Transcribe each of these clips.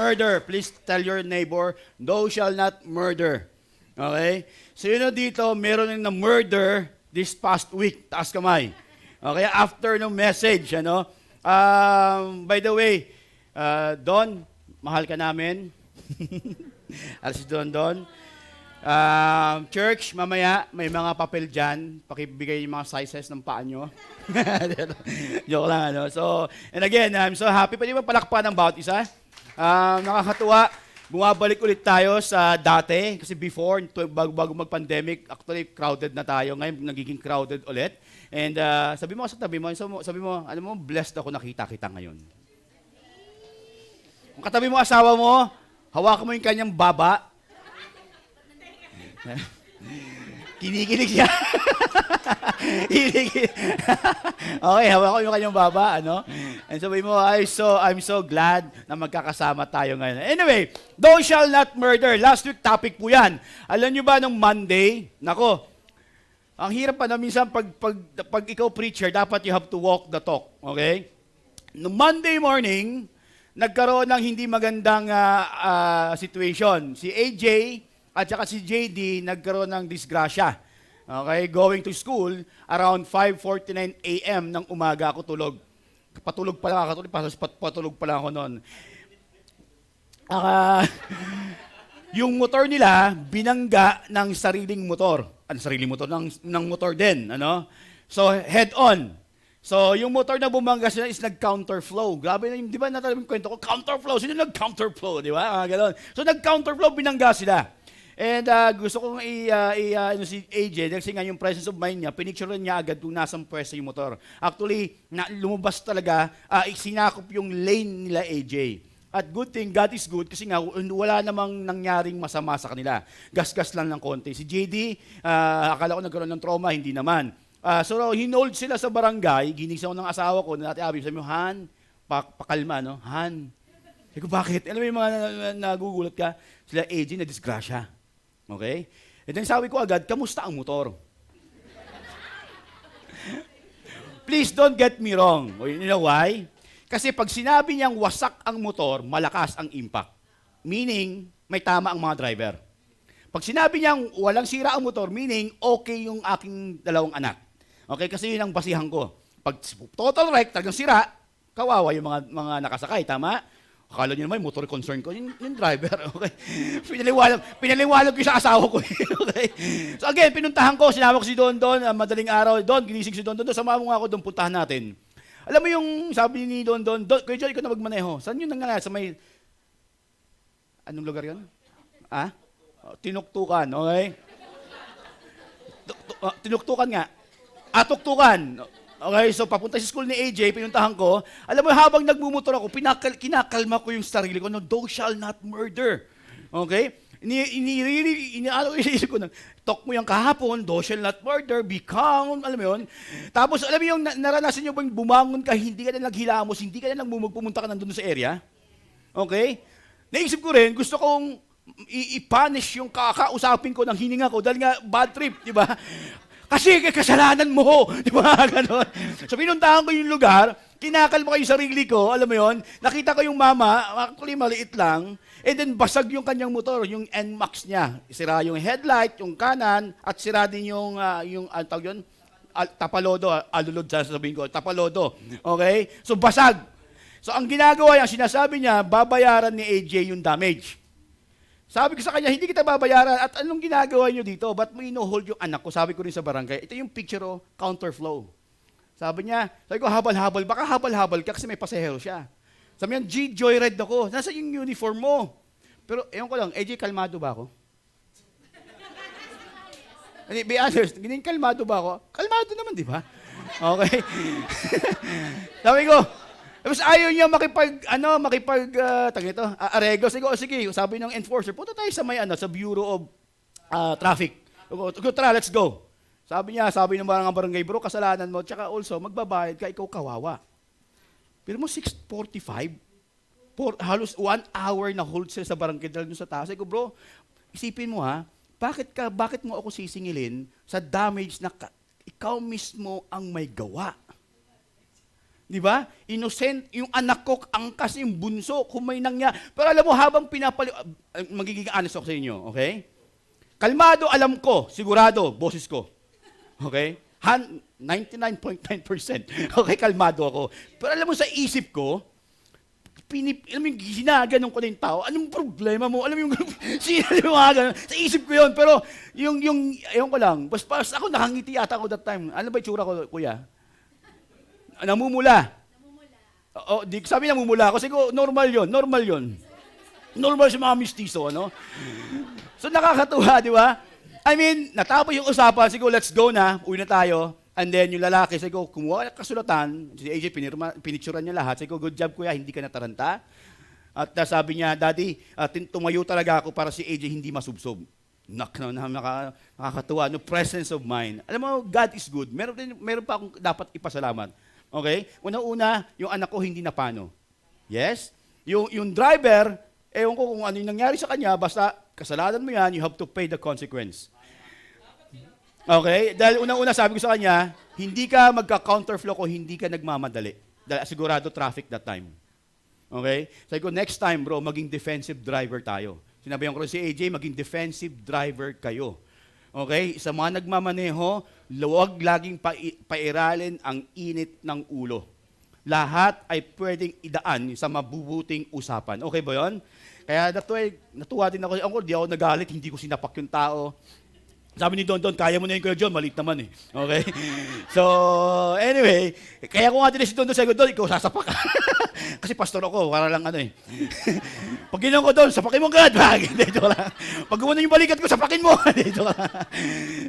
murder. Please tell your neighbor, thou shall not murder. Okay? So yun dito, meron na murder this past week. Taas kamay. Okay? After ng message, ano? By the way, Don, mahal ka namin. Alas Don. Church, mamaya, may mga papel dyan. Pakibigay yung mga sizes ng paa nyo. Joke lang, ano? So, and again, I'm so happy. Pwede ba palakpan ng bawat isa? Nakakatuwa. Bumabalik ulit tayo sa dati. Kasi before, bago mag-pandemic, actually, crowded na tayo. Ngayon, nagiging crowded ulit. And sabi mo sa tabi mo, sabi mo, ano mo, blessed ako nakita kita ngayon. Kung katabi mo asawa mo, hawakan mo yung kanyang baba. Kinikilig siya. Okay, hawakan mo yung kanyang baba, ano? And sabi mo, I'm so glad na magkakasama tayo ngayon. Anyway, thou shall not murder. Last week topic po yan. Alam nyo ba nung Monday, nako, ang hirap pa na minsan pag ikaw preacher, dapat you have to walk the talk. Okay? Nung Monday morning, nagkaroon ng hindi magandang situation. Si AJ at saka si JD nagkaroon ng disgrasya. Okay? Going to school, around 5:49 a.m. ng umaga ako tulog. Patulog pa lang ako noon. Yung motor nila, binangga ng sariling motor. Sariling motor? Ng motor din. Ano? So, head on. So, yung motor na bumangga sila is nag-counterflow. Grabe na yung, di ba natalabing kwento ko, counterflow. Sino nag-counterflow, di ba? Ganon. So, nag-counterflow, binangga sila. And gusto kong si AJ, kasi nga yung presence of mind niya, pinicturean niya agad kung nasang pwesto yung motor. Actually, lumabas talaga, sinakop yung lane nila AJ. At good thing, God is good, kasi nga wala namang nangyaring masama sa kanila. Gas-gas lang ng konti. Si JD, akala ko nagkaroon ng trauma, hindi naman. So, hinold sila sa barangay, ginising ko ng asawa ko, na Ate Abby, sabi mo, Han, pakalma, no? Han. Sabi ko, bakit? Alam mo yung mga nagugulat ka? Sila AJ na disgrasya. Okay? And then sabi ko agad, kamusta ang motor? Please don't get me wrong. You know why? Kasi pag sinabi niyang wasak ang motor, malakas ang impact. Meaning, may tama ang mga driver. Pag sinabi niyang walang sira ang motor, meaning, okay yung aking dalawang anak. Okay? Kasi yun ang basihan ko. Pag total wreck, talagang sira, kawawa yung mga nakasakay. Tama? Akala niyo naman, motor concern ko, yung driver, okay? Pinaliwalag ko sa asawa ko, okay? So again, pinuntahan ko, sinama ko si Don, madaling araw, Don, ginising si Don, sama mo nga ako doon, puntahan natin. Alam mo yung sabi ni Don, Kuya Joy, ikaw na magmaneho. Saan yun nangyari? Sa may, anong lugar yun? Tinuktukan, okay? Tinuktukan nga. Tuktukan. Okay, so papunta sa school ni AJ, pinuntahan ko. Alam mo, habang nagmumotor ako, kinakalma ko yung sarili ko, no, thou shall not murder. Okay? Iniisip ko na, talk mo yung kahapon, thou shall not murder, be calm, alam mo yun? Tapos, alam mo yung naranasan nyo bang bumangon ka, hindi ka na naghilamos, hindi ka na pumunta ka nandun sa area? Okay? Naisip ko rin, gusto kong i-punish yung kakausapin ko ng hininga ko dahil nga bad trip, di ba? Kasi kasalanan mo, di ba? Ganon. So pinuntahan ko yung lugar, kinakalma ko yung sarili ko, alam mo yon, nakita ko yung mama, actually maliit lang, and then basag yung kanyang motor, yung NMAX niya. Sira yung headlight, yung kanan, at sira din yung tawag yun, tapalodo, alulod sasabihin ko, tapalodo. Okay? So basag. So ang ginagawa niya, sinasabi niya, babayaran ni AJ yung damage. Sabi ko sa kanya, hindi kita babayaran. At anong ginagawa niyo dito? Ba't mo ino-hold yung anak ko? Sabi ko rin sa barangay. Ito yung picture o counterflow. Sabi ko, habal-habal. Baka habal-habal ka kasi may pasahero siya. Sabi niya, Joyride ako. Nasa yung uniform mo. Pero, ewan ko lang, AJ, kalmado ba ako? Be honest, kalmado ba ako? Kalmado naman, di ba? Okay. Sabi ko, tapos ayaw niya arego. Sige, sabi ng enforcer, punta tayo sa sa Bureau of Traffic. Tara, let's go. Sabi ng mga barangay, bro, kasalanan mo, tsaka also, magbabayad ka, ikaw kawawa. Pero mo 6:45, halos 1 hour na hold sila sa barangay dahil sa taas. Sabi ko, bro, isipin mo bakit mo ako sisingilin sa damage na ikaw mismo ang may gawa? Di ba? Innocent, yung anak ko, angkas yung bunso, kung may nangyari. Pero alam mo, habang magiging honest ako sa inyo, okay? Kalmado, alam ko, sigurado, boses ko. Okay? 99.9%. Okay, kalmado ako. Pero alam mo, sa isip ko, alam mo yung ginaganon ko na yung tao, anong problema mo? Alam mo yung, sa isip ko yun. Pero, ayaw ko lang, pas ako nakangiti ata ako that time. Ano ba yung tsura ko, kuya? Namumula. Sabi namumula ako, kasi normal yun. Normal sa mga mistiso, ano? So nakakatuwa, di ba? I mean, natapos yung usapan, siguro let's go na, uwi na tayo. And then yung lalaki, siguro kumuha ng kasulatan, si AJ pinicturan niya lahat, siguro good job kuya, hindi ka nataranta. At sabi niya, Daddy, tumayo talaga ako para si AJ hindi masubsob. Nakakatuwa, no presence of mind. Alam mo, God is good. Meron pa akong dapat ipasalamat. Okay? Una-una, yung anak ko hindi na paano. Yes? Yung driver, ewan ko kung ano yung nangyari sa kanya, basta kasalanan mo yan, you have to pay the consequence. Okay? Dahil una-una sabi ko sa kanya, hindi ka magka-counterflow kung hindi ka nagmamadali. Dahil sigurado traffic that time. Okay? Sabi ko, next time bro, maging defensive driver tayo. Sinabihan ko rin si AJ, maging defensive driver kayo. Okay? Sa mga nagmamaneho, luwag laging pairalin ang init ng ulo. Lahat ay pwedeng idaan sa mabubuting usapan. Okay ba yun? Kaya natuwa din ako. Di ako nagalit, hindi ko sinapak yung tao. Sabi ni Don, kaya mo na yun Kuya John, maliit naman eh. Okay? So, anyway, kaya ko nga din si Don, sabi ko, Don, ikaw sasapak. Kasi pastor ako, para lang ano eh. Pag ginawa ko Don, sapakin mo agad. Pag gumano yung balikat ko, sapakin mo.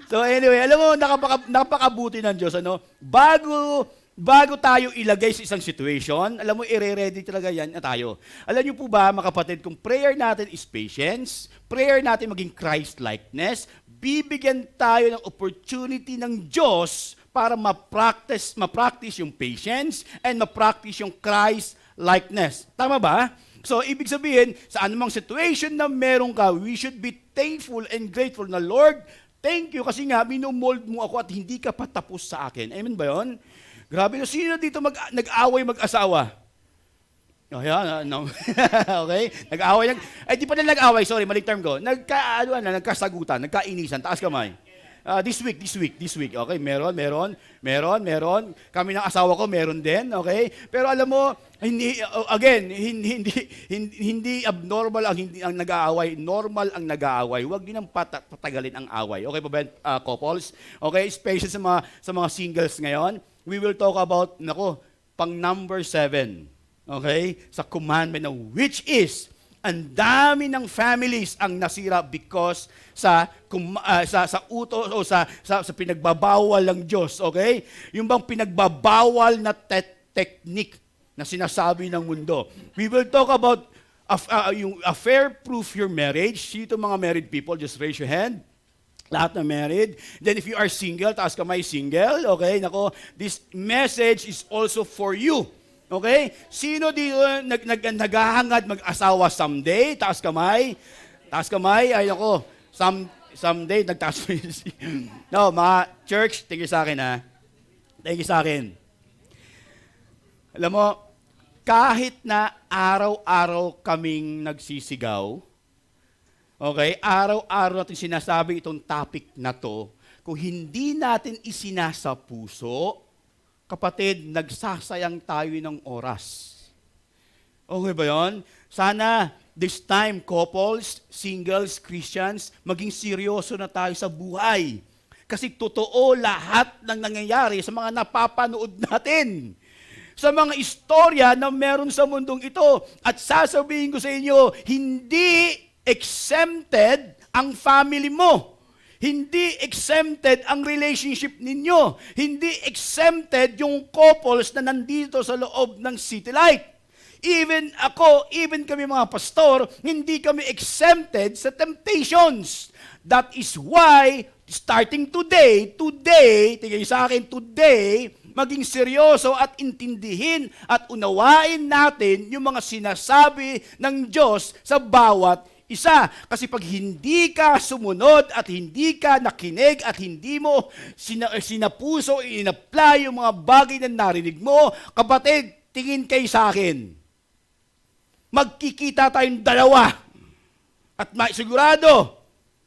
So anyway, alam mo, napakabuti ng Diyos. Ano? Bago tayo ilagay sa isang situation, alam mo, i-ready talaga yan na tayo. Alam niyo po ba, mga kapatid, kung prayer natin is patience, prayer natin maging Christ-likeness, bibigyan tayo ng opportunity ng Diyos para ma-practice yung patience and ma-practice yung Christ-likeness. Tama ba? So, ibig sabihin, sa anumang situation na meron ka, we should be thankful and grateful na, Lord, thank you kasi nga, minumold mo ako at hindi ka patapos sa akin. Amen ba yun? Grabe, sino dito nag-away mag-asawa? Oh, yan, no. Okay? Nag-away. Di pa na nag-away, sorry, maling term ko. Nagkasagutan, nagkainisan, taas kamay. This week. Okay, meron. Kami ng asawa ko, meron din, okay? Pero alam mo, hindi abnormal ang nag-aaway, normal ang nag-aaway. Huwag din ang patagalin ang away. Okay pa ba, couples? Okay, especially sa mga singles ngayon, we will talk about, pang number 7. Okay? Sa commandment na which is, ang dami ng families ang nasira because sa utos o sa pinagbabawal ng Diyos. Okay? Yung bang pinagbabawal na technique na sinasabi ng mundo. We will talk about yung affair-proof your marriage. Sino mga married people? Just raise your hand. Lahat na married. Then if you are single, taas kamay single. Okay? This message is also for you. Okay? Sino dito naghahangad mag-asawa someday? Taas kamay. Ay ako. Someday, nagtaas mo yun. No, mga church, tingin sa akin ha. Tingin sa akin. Alam mo, kahit na araw-araw kaming nagsisigaw, okay, araw-araw natin sinasabi itong topic na to, kung hindi natin isinasa puso, kapatid, nagsasayang tayo ng oras. Okay ba yun? Sana this time, couples, singles, Christians, maging seryoso na tayo sa buhay. Kasi totoo lahat ng nangyayari sa mga napapanood natin. Sa mga istorya na meron sa mundong ito. At sasabihin ko sa inyo, hindi exempted ang family mo. Hindi exempted ang relationship ninyo. Hindi exempted yung couples na nandito sa loob ng City Light. Even kami mga pastor, hindi kami exempted sa temptations. That is why, starting today, tingnan sa akin, today, maging seryoso at intindihin at unawain natin yung mga sinasabi ng Diyos sa bawat Isa, kasi pag hindi ka sumunod at hindi ka nakinig at hindi mo sinapuso, in-apply yung mga bagay na narinig mo, kapatid, tingin kayo sa akin. Magkikita tayong dalawa. At sigurado,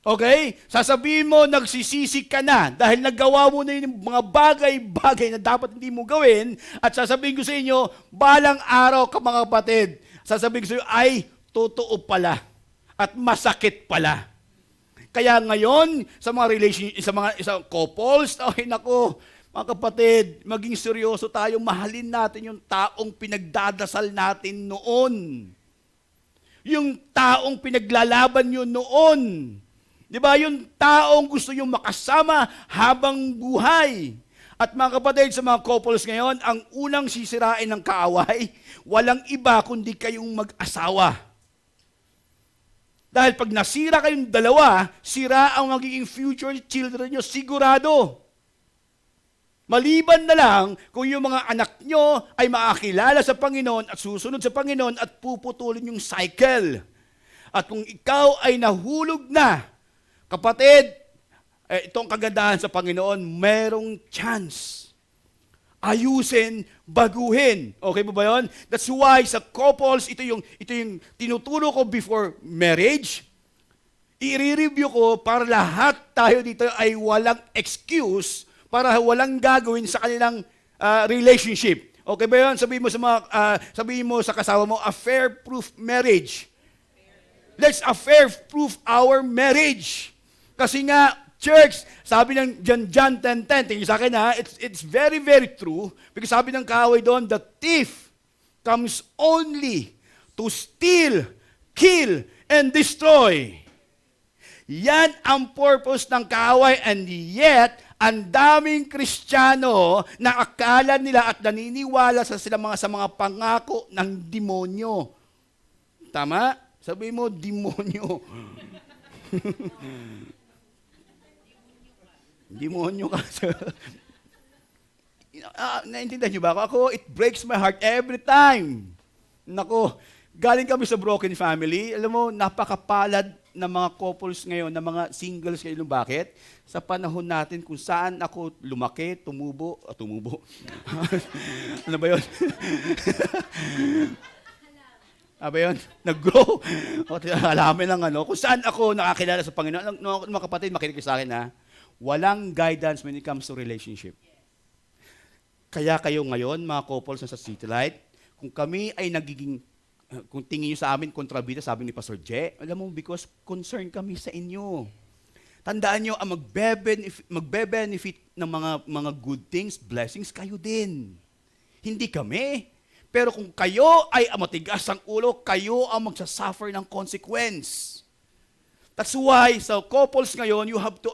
okay, sasabihin mo, nagsisisi ka na dahil nagawa mo na yung mga bagay-bagay na dapat hindi mo gawin at sasabihin ko sa inyo, balang araw ka mga kapatid, sasabihin ko sa inyo, ay, totoo pala. At masakit pala. Kaya ngayon, sa mga relationship, sa mga isang couples, ay nako, mga kapatid, maging seryoso tayo, mahalin natin yung taong pinagdadasal natin noon. Yung taong pinaglalaban nyo noon. Di ba? Yung taong gusto nyo makasama habang buhay. At mga kapatid, sa mga couples ngayon, ang unang sisirain ng kaaway, walang iba kundi kayong mag-asawa. Dahil pag nasira kayong dalawa, sira ang magiging future children nyo, sigurado. Maliban na lang kung yung mga anak nyo ay makakilala sa Panginoon at susunod sa Panginoon at puputulin yung cycle. At kung ikaw ay nahulog na, kapatid, itong kagandahan sa Panginoon, merong chance. Ayusin, baguhin. Okay po ba yun? That's why sa couples, ito yung tinuturo ko before marriage. I-review ko para lahat tayo dito ay walang excuse para walang gagawin sa kanilang relationship. Okay ba yun? Sabihin mo sa kasama mo, affair-proof marriage. Let's affair-proof our marriage. Kasi nga, church, sabi ng John 10:10, tingin sa akin ha, it's very, very true. Because sabi ng kaaway doon, the thief comes only to steal, kill, and destroy. Yan ang purpose ng kaaway, and yet, ang daming Kristiyano na akala nila at naniniwala sa mga pangako ng demonyo. Tama? Sabi mo, demonyo. Demonyo ka. Naintindihan niyo ba ako? It breaks my heart every time. Nako, galing kami sa broken family. Alam mo, napakapalad ng mga couples ngayon, ng mga singles ngayon. Bakit? Sa panahon natin kung saan ako lumaki, tumubo. Ano ba yun? Ano ba yun? Nag-grow. Alamin lang kung saan ako nakakilala sa Panginoon. Mga kapatid, makinig sa akin ha. Walang guidance when it comes to relationship. Kaya kayo ngayon, mga couples na sa City Light, kung kami ay kung tingin nyo sa amin, kontrabida, sabi ni Pastor Je, alam mo, because concerned kami sa inyo. Tandaan nyo, ang magbe-benefit ng mga good things, blessings, kayo din. Hindi kami. Pero kung kayo ay matigas ang ulo, kayo ang magsasuffer ng consequence. That's why sa couples ngayon, you have to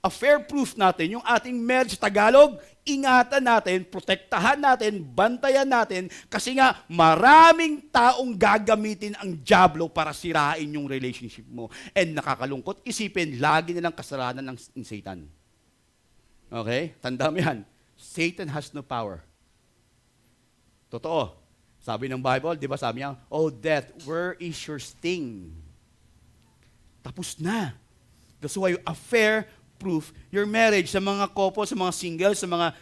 affair-proof natin yung ating marriage. Tagalog, ingatan natin, protektahan natin, bantayan natin, kasi nga maraming taong gagamitin ang dyablo para sirain yung relationship mo. And nakakalungkot, isipin, lagi nilang kasalanan ng Satan. Okay? Tanda mo yan. Satan has no power. Totoo. Sabi ng Bible, di ba sabi niya, oh death, where is your sting? Tapos na. That's why affair-proof your marriage. Sa mga couple, sa mga singles, sa mga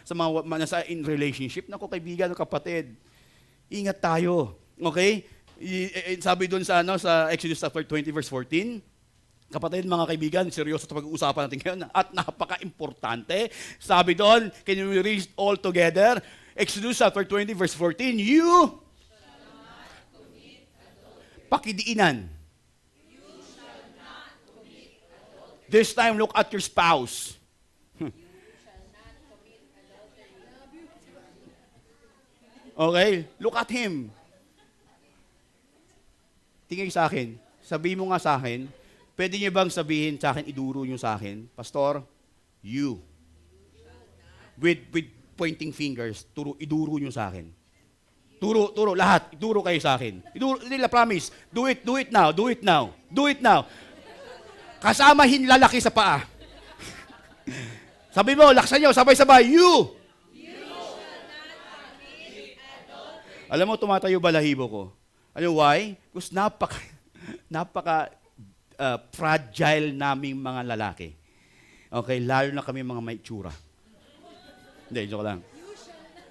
nasa in relationship, naku kaibigan, kapatid, ingat tayo. Okay? Sabi doon sa Exodus chapter 20 verse 14, kapatid, mga kaibigan, seryoso ito pag-uusapan natin ngayon at napaka-importante. Sabi doon, can we read all together? Exodus chapter 20 verse 14, you pakidiinan. You shall not commit adultery. This time, look at your spouse. You shall not commit adultery. Okay? Look at him. Tingin sa akin. Sabihin mo nga sa akin, pwede niyo bang sabihin sa akin, iduro niyo sa akin, Pastor, you. With pointing fingers, iduro niyo sa akin. Turo, lahat. Iduro kayo sa akin. Iduro, nila promise. Do it now. Kasama hinlalaki sa paa. Sabi mo, laksan nyo, sabay-sabay, you. Alam mo, tumatayo balahibo ko. Ano why? Because napaka fragile naming mga lalaki. Okay, lalo na kami mga may tsura. Hindi, joke lang.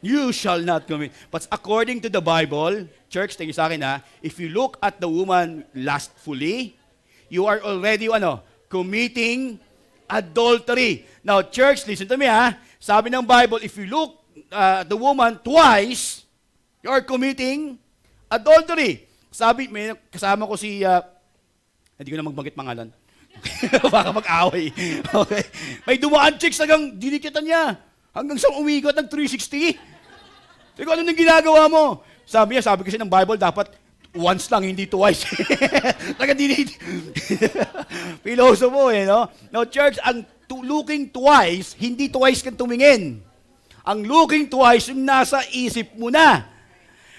You shall not commit. But according to the Bible, church, tingin sa akin ha, if you look at the woman lustfully, you are already committing adultery. Now, church, listen to me ha. Sabi ng Bible, if you look at the woman twice, you are committing adultery. Sabi, may kasama ko si, hindi ko na magbanggit pangalan. Baka mag-away. Okay. May dumaan chicks hanggang dinikitan niya. Hanggang sa umigot ng 360. Sabi ko, ano nang ginagawa mo? Sabi kasi ng Bible, dapat once lang, hindi twice. Piloso mo no? No, church, ang looking twice, hindi twice kang tumingin. Ang looking twice, yung nasa isip mo na.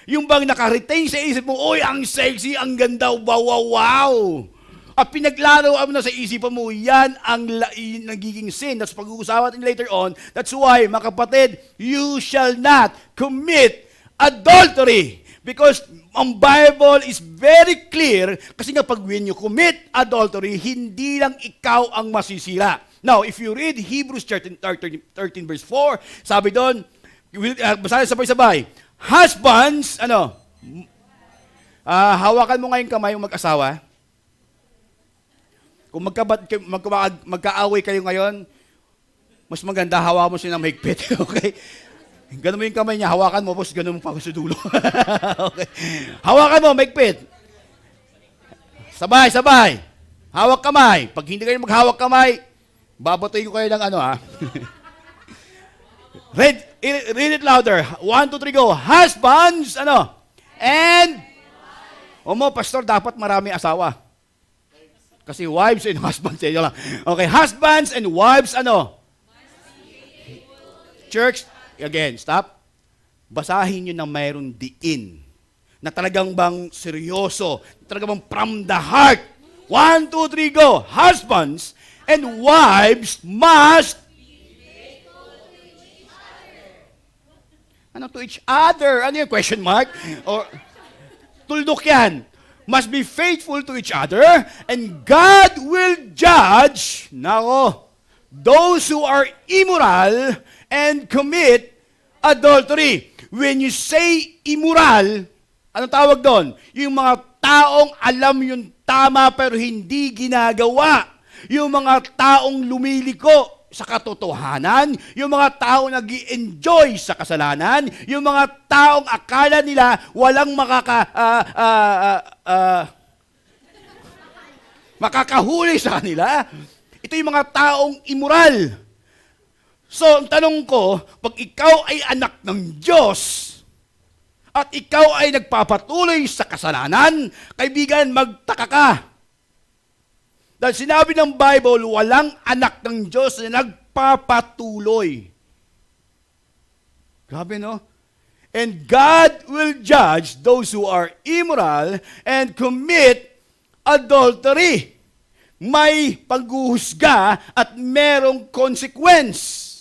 Yung bang naka-retain sa isip mo, oy, ang sexy, ang ganda, wow, wow, wow. At pinaglaro mo na sa isipan mo, yan ang nagiging sin. That's pag-uusapan natin later on. That's why, mga kapatid, you shall not commit adultery. Because ang Bible is very clear, kasi nga pag when you commit adultery, hindi lang ikaw ang masisira. Now, if you read Hebrews 13 verse 4, sabi doon, basahin sabay-sabay, husbands, hawakan mo ngayong kamay yung mag-asawa. Kung magkaaway kayo ngayon, mas maganda hawa mo siya ng mahigpit. Okay? Ganun mo yung kamay niya, hawakan mo, tapos ganun mo pa sa dulo. Okay? Hawakan mo, mahigpit. Sabay. Hawak kamay. Pag hindi kayo maghawak kamay, babatoy ko kayo ng Read it louder. 1, 2, 3, go. Husbands, and, pastor, dapat marami asawa. Kasi wives and husbands, lang. Okay, husbands and wives, Church, again, stop. Basahin nyo na mayroon diin. Na talagang bang seryoso. Talagang bang from the heart. 1, 2, 3, go. Husbands and wives must to each other? Ano yung question mark? Or tuldok yan. Must be faithful to each other, and God will judge, those who are immoral and commit adultery. When you say immoral, anong tawag doon? Yung mga taong alam yung tama pero hindi ginagawa. Yung mga taong lumiliko sa katotohanan, yung mga taong nag-i-enjoy sa kasalanan, yung mga taong akala nila walang makakahuli sa kanila. Ito yung mga taong immoral. So, ang tanong ko, pag ikaw ay anak ng Diyos, at ikaw ay nagpapatuloy sa kasalanan, kaibigan, magtaka ka. Dahil sinabi ng Bible, walang anak ng Diyos na nagpapatuloy. Grabe, no? And God will judge those who are immoral and commit adultery. May paghuhusga at merong consequence.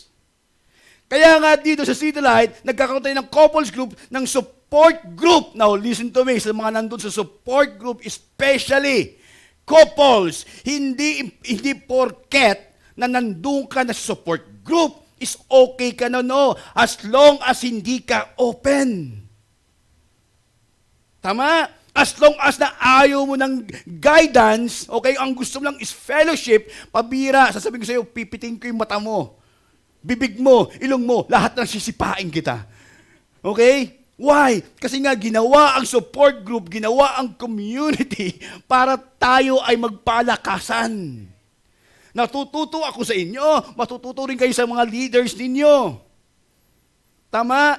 Kaya nga dito sa City Light, nagkakaroon tayo ng couples group, ng support group. Now, listen to me, sa mga nandun sa support group, especially couples, hindi porket na nandun ka na sa support group, is okay ka as long as hindi ka open. Tama? As long as na ayaw mo ng guidance, okay, ang gusto mo lang is fellowship, pabira, sasabihin ko sa'yo, pipitin ko yung mata mo, bibig mo, ilong mo, lahat na sisipain kita. Okay? Why? Kasi nga ginawa ang support group, ginawa ang community para tayo ay magpalakasan. Natututo ako sa inyo, matututo rin kayo sa mga leaders ninyo. Tama?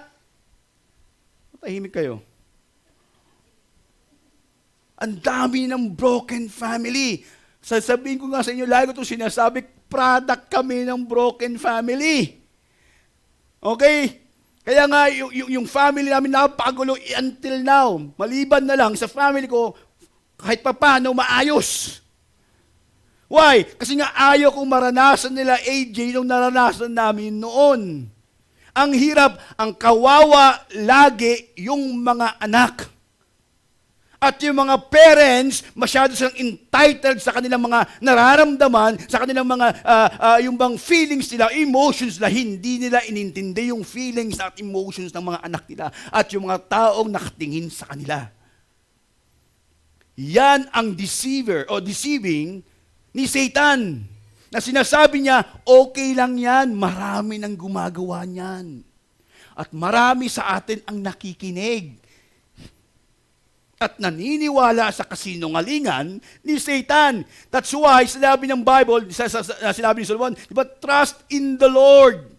Matahimik kayo. Ang dami ng broken family. Sasabihin ko nga sa inyo, lagi ko ito sinasabi, product kami ng broken family. Okay? Kaya nga, yung family namin napakagulo until now. Maliban na lang sa family ko, kahit pa paano maayos. Why? Kasi nga ayaw kong maranasan nila AJ nung naranasan namin noon. Ang hirap, ang kawawa lagi yung mga anak. At yung mga parents, masyado silang entitled sa kanilang mga nararamdaman, sa kanilang mga yung bang feelings nila, emotions nila, hindi nila inintindi yung feelings at emotions ng mga anak nila at yung mga taong nakatingin sa kanila. Yan ang deceiver o deceiving ni Satan. Na sinasabi niya, okay lang yan, marami nang gumagawa niyan. At marami sa atin ang nakikinig at naniniwala sa kasinungalingan ni Satan. That's why sinabi ng Bible, sinabi ni Solomon, diba, trust in the Lord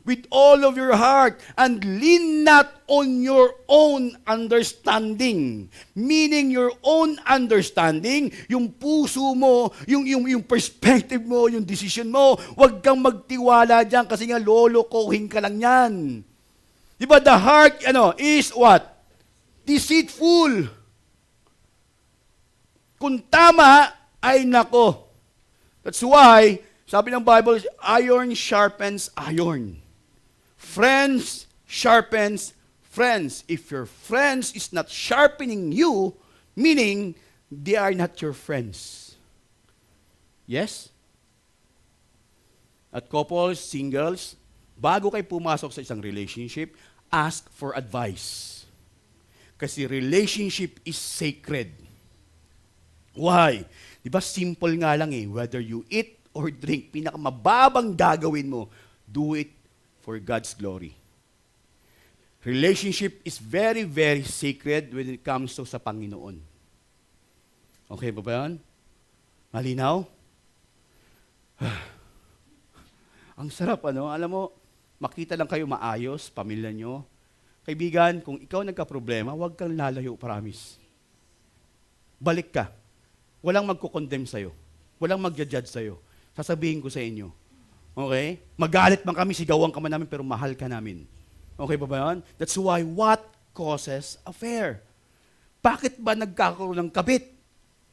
with all of your heart and lean not on your own understanding. Meaning your own understanding, yung puso mo, yung perspective mo, yung decision mo, huwag kang magtiwala dyan kasi nga lolokohin ka lang yan. Diba the heart is what? Deceitful. Kung tama, ay nako. That's why, sabi ng Bible, iron sharpens iron. Friends sharpens friends. If your friends is not sharpening you, meaning they are not your friends. Yes? At couples, singles, bago kayo pumasok sa isang relationship, ask for advice. Kasi relationship is sacred. Why? Diba simple nga lang whether you eat or drink, pinakamababang gagawin mo, do it for God's glory. Relationship is very, very sacred when it comes to sa Panginoon. Okay ba yan? Malinaw? Ang sarap, Alam mo, makita lang kayo maayos, pamilya nyo. Kaibigan, kung ikaw nagka-problema, huwag kang lalayo, promise. Balik ka. Walang magko-condemn sa'yo. Walang magja-judge sa'yo. Sasabihin ko sa inyo. Okay? Magalit man kami, sigawan ka man namin, pero mahal ka namin. Okay ba yan? That's why, what causes affair? Bakit ba nagkakaroon ng kabit?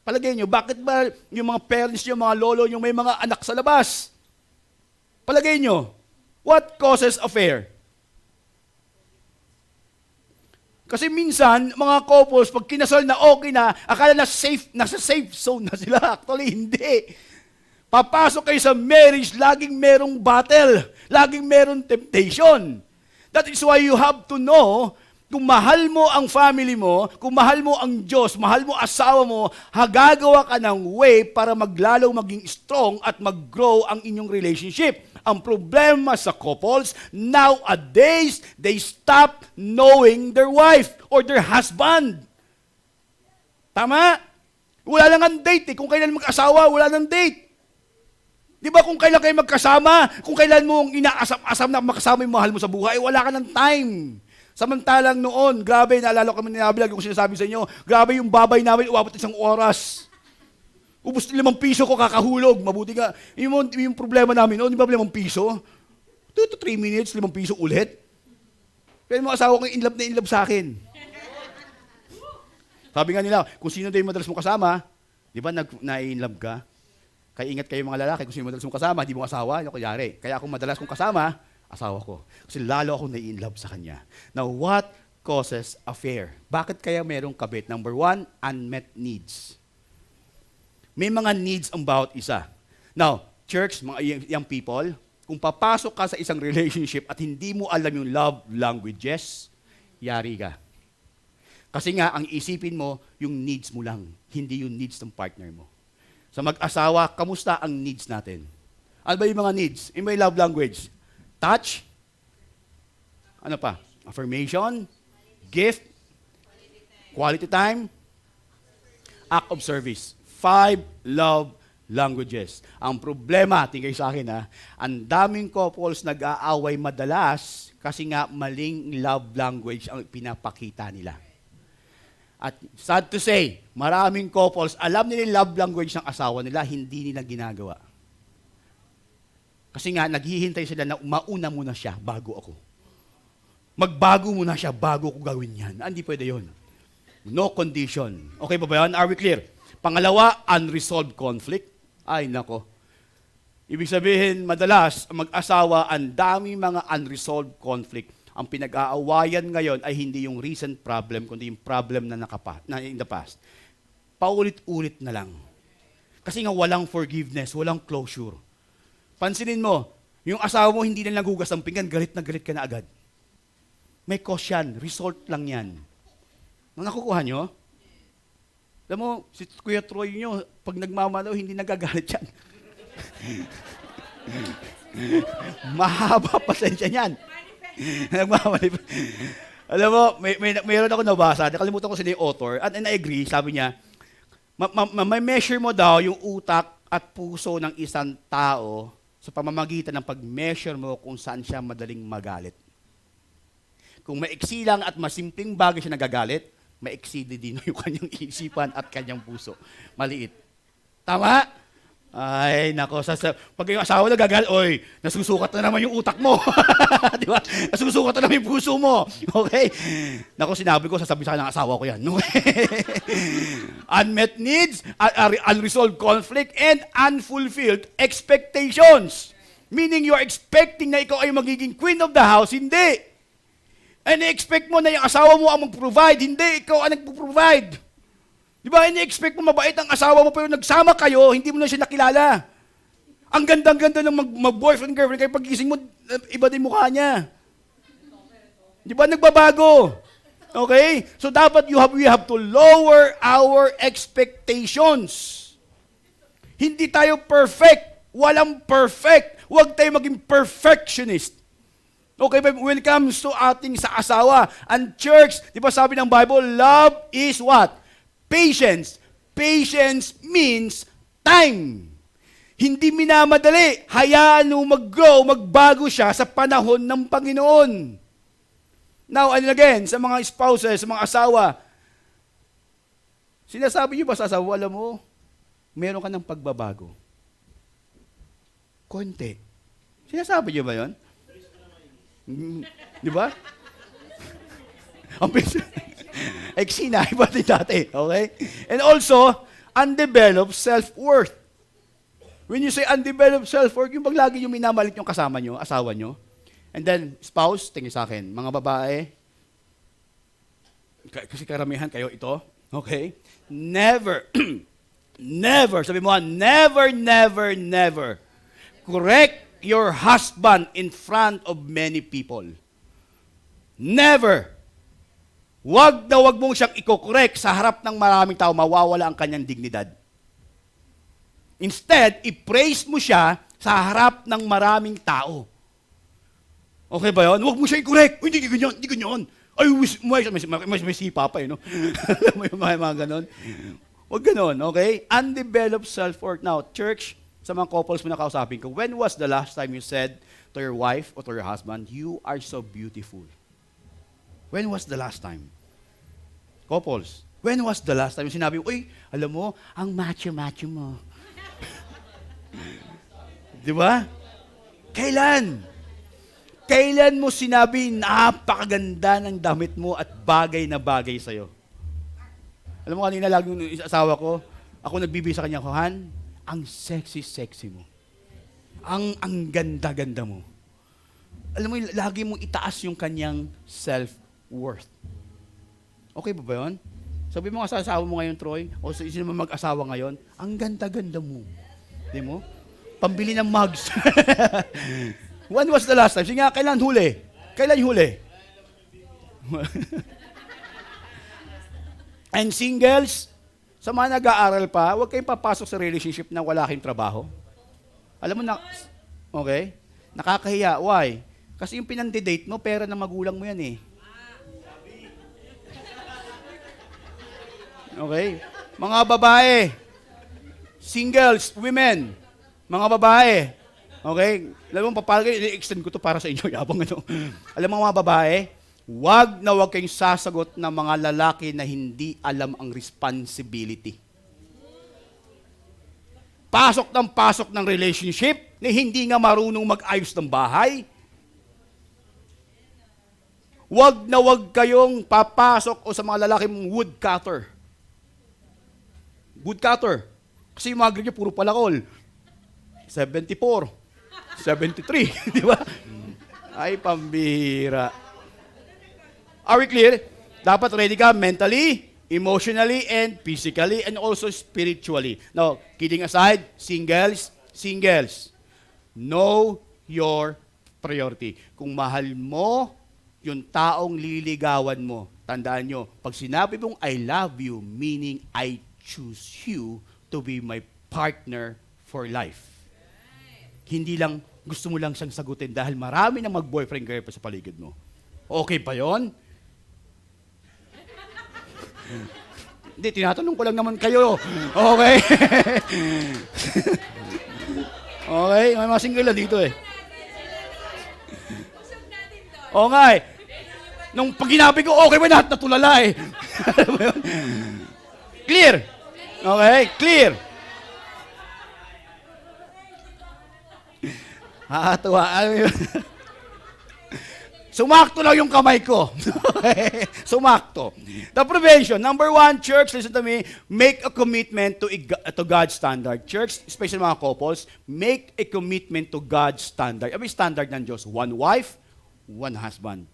Palagay nyo, bakit ba yung mga parents nyo, mga lolo nyo, may mga anak sa labas? Palagay nyo, what causes affair? Kasi minsan, mga couples, pag kinasal na okay na, akala na safe, nasa safe zone na sila. Actually, hindi. Papasok kayo sa marriage, laging merong battle. Laging merong temptation. That is why you have to know, kung mahal mo ang family mo, kung mahal mo ang Diyos, mahal mo asawa mo, gagawa ka ng way para maglalong maging strong at mag-grow ang inyong relationship. Ang problema sa couples, nowadays, they stop knowing their wife or their husband. Tama? Wala lang ang date. Kung kailan mag-asawa, wala nang date. Di ba kung kailan kayo magkasama, kung kailan mo inaasam-asam na makasama yung mahal mo sa buhay, wala ka ng time. Samantalang noon, grabe, naalala ko kami ninabilag yung sinasabi sa inyo, grabe yung babay namin, uwabot 1 oras. Ubus 5 piso ko kakahulog. Mabuti nga. Yung problema namin noon, di ba 5 piso? 2 to 3 minutes, 5 piso ulit. Kaya yung mga asawa ko in love sa akin. Sabi nga nila, kung sino daw yung madalas mo kasama, di ba na-in love ka? Kaya ingat kayo mga lalaki, kung sino madalas mong kasama, di mo asawa, yung kunyari. Kaya kung madalas kong kasama, asawa ko. Kasi lalo ako na-in love sa kanya. Now, what causes affair? Bakit kaya merong kabit? Number 1, unmet needs. May mga needs ang bawat isa. Now, church, mga young people, kung papasok ka sa isang relationship at hindi mo alam yung love languages, yari ka. Kasi nga, ang isipin mo, yung needs mo lang, hindi yung needs ng partner mo. Sa mag-asawa, kamusta ang needs natin? Ano ba yung mga needs? Yung may love language? Touch? Ano pa? Affirmation? Gift? Quality time? Act of service. 5 love languages. Ang problema, tingay sa akin ang daming couples nag-aaway madalas kasi nga maling love language ang pinapakita nila. At sad to say, maraming couples, alam nila yung love language ng asawa nila, hindi nila ginagawa. Kasi nga, naghihintay sila na mauna muna siya bago ako. Magbago muna siya bago ko gawin yan. Hindi pwede yun. No condition. Okay ba yan? Are we clear? Pangalawa, unresolved conflict. Ay, nako. Ibig sabihin, madalas, mag-asawa, ang daming mga unresolved conflict. ang pinag-aawayan ngayon ay hindi yung recent problem, kundi yung problem na in the past. Paulit-ulit na lang. Kasi nga walang forgiveness, walang closure. Pansinin mo, yung asawa mo hindi na nagugas ang pinggan, galit na galit ka na agad. May cause yan, result lang yan. Nang nakukuha nyo? Alam mo, si Kuya Troy nyo, pag nagmamalaw, hindi nagagalit yan. Mahaba pasensya niyan. Nagmamalip. Alam mo, mayroon ako nabasa, nakalimutan ko sila yung author, and I agree, sabi niya, may measure mo daw yung utak at puso ng isang tao sa pamamagitan ng pag-measure mo kung saan siya madaling magalit. Kung maiksi lang at masimpleng bagay siya nagagalit, maiksi din yung kanyang isipan at kanyang puso. Maliit. Tama? Ay, nako. Pag yung asawa nagagalit, oy, nasusukat na naman yung utak mo. Di ba? Nasusukat na naman yung puso mo. Okay? Nako, sinabi ko, sasabihin sa ng asawa ko yan. Unmet needs, unresolved conflict, and unfulfilled expectations. Meaning, you're expecting na ikaw ay magiging queen of the house. Hindi. And i-expect mo na yung asawa mo ang mag-provide. Hindi, ikaw ang nag-provide. Di ba, ini-expect mo mabait ang asawa mo pero nagsama kayo, hindi mo na siya nakilala. Ang ganda-ganda ng mag-boyfriend-girlfriend, kaya pagising mo, iba din mukha niya. Di ba, nagbabago. Okay? So dapat we have to lower our expectations. Hindi tayo perfect. Walang perfect. Huwag tayo maging perfectionist. Okay, but when it comes to ating sa asawa and church, di ba sabi ng Bible, love is what? Patience. Patience means time. Hindi minamadali. Hayaan mo mag-grow, magbago siya sa panahon ng Panginoon. Now, and again, sa mga spouses, sa mga asawa, sinasabi niyo ba sa asawa, alam mo, meron ka ng pagbabago. Konti. Sinasabi niyo ba yun? Di ba? Ang eksina, iba din dati. Okay? And also, undeveloped self-worth. When you say undeveloped self-worth, yung pag lagi yung minamalit yung kasama nyo, asawa nyo. And then, spouse, tingin sa akin, mga babae, kasi karamihan kayo ito, okay? Never, never, sabi mo, never correct your husband in front of many people. Never. Wag mong siyang i-correct sa harap ng maraming tao, mawawala ang kanyang dignidad. Instead, i-praise mo siya sa harap ng maraming tao. Okay ba yun? Wag mo siya i-correct. Hindi ganyan. Ay, may sipa pa no? may mga ganon. Wag ganon, okay? Undeveloped self-worth. Now, church, sa mga couples mo na kausapin ko, when was the last time you said to your wife or to your husband, you are so beautiful? When was the last time? Couples, when was the last time sinabi, uy, alam mo, ang macho-macho mo. Di ba? Kailan? Kailan mo sinabi, napakaganda ng damit mo at bagay na bagay sa'yo? Alam mo, kanina lagi yung asawa ko, ako nagbibigay sa kanya, Han, ang sexy-sexy mo. Ang ganda-ganda mo. Alam mo, lagi mong itaas yung kanyang self-worth. Okay ba yun? Sabi mo nga sa asawa mo ngayon, Troy, o sa sino mo mag-asawa ngayon, ang ganda-ganda mo. Di mo? Pambili ng mugs. When was the last time? Sige nga, kailan huli? Kailan huli? And singles, sa mga nag-aaral pa, huwag kayong papasok sa relationship na wala kayong trabaho. Alam mo na, okay? Nakakahiya. Why? Kasi yung pinandidate mo, pera ng magulang mo yan eh. Okay? Mga babae, singles, women, mga babae, okay? Alam mo, i-extend ko to para sa inyo, yabang ano. Alam mo mga babae, wag kayong sasagot ng mga lalaki na hindi alam ang responsibility. Pasok ng relationship na hindi nga marunong mag-ayos ng bahay. Wag kayong papasok o sa mga lalaki mong woodcutter. Woodcutter. Kasi yung mga ganyan, puro palakol. 74, 73, di ba? Ay, pambira. Are we clear? Dapat ready ka mentally, emotionally, and physically, and also spiritually. Now, kidding aside, singles, know your priority. Kung mahal mo yung taong liligawan mo, tandaan nyo, pag sinabi mong I love you, meaning I choose you to be my partner for life. Hindi lang gusto mo lang siyang sagutin dahil marami na mag-boyfriend girlfriend sa paligid mo. Okay ba yon? Hindi, tinatanong ko lang naman kayo. Okay? Okay, may mga single na dito eh. Oo nga eh. Nung pag ginabi ko, okay ba lahat natulala eh. Clear? Okay, clear. Tuwa. Sumakto lang yung kamay ko. Sumakto. The prevention. Number 1, church, listen to me, make a commitment to God's standard. Church, especially mga couples, make a commitment to God's standard. Ano yung standard ng Diyos? One wife, one husband.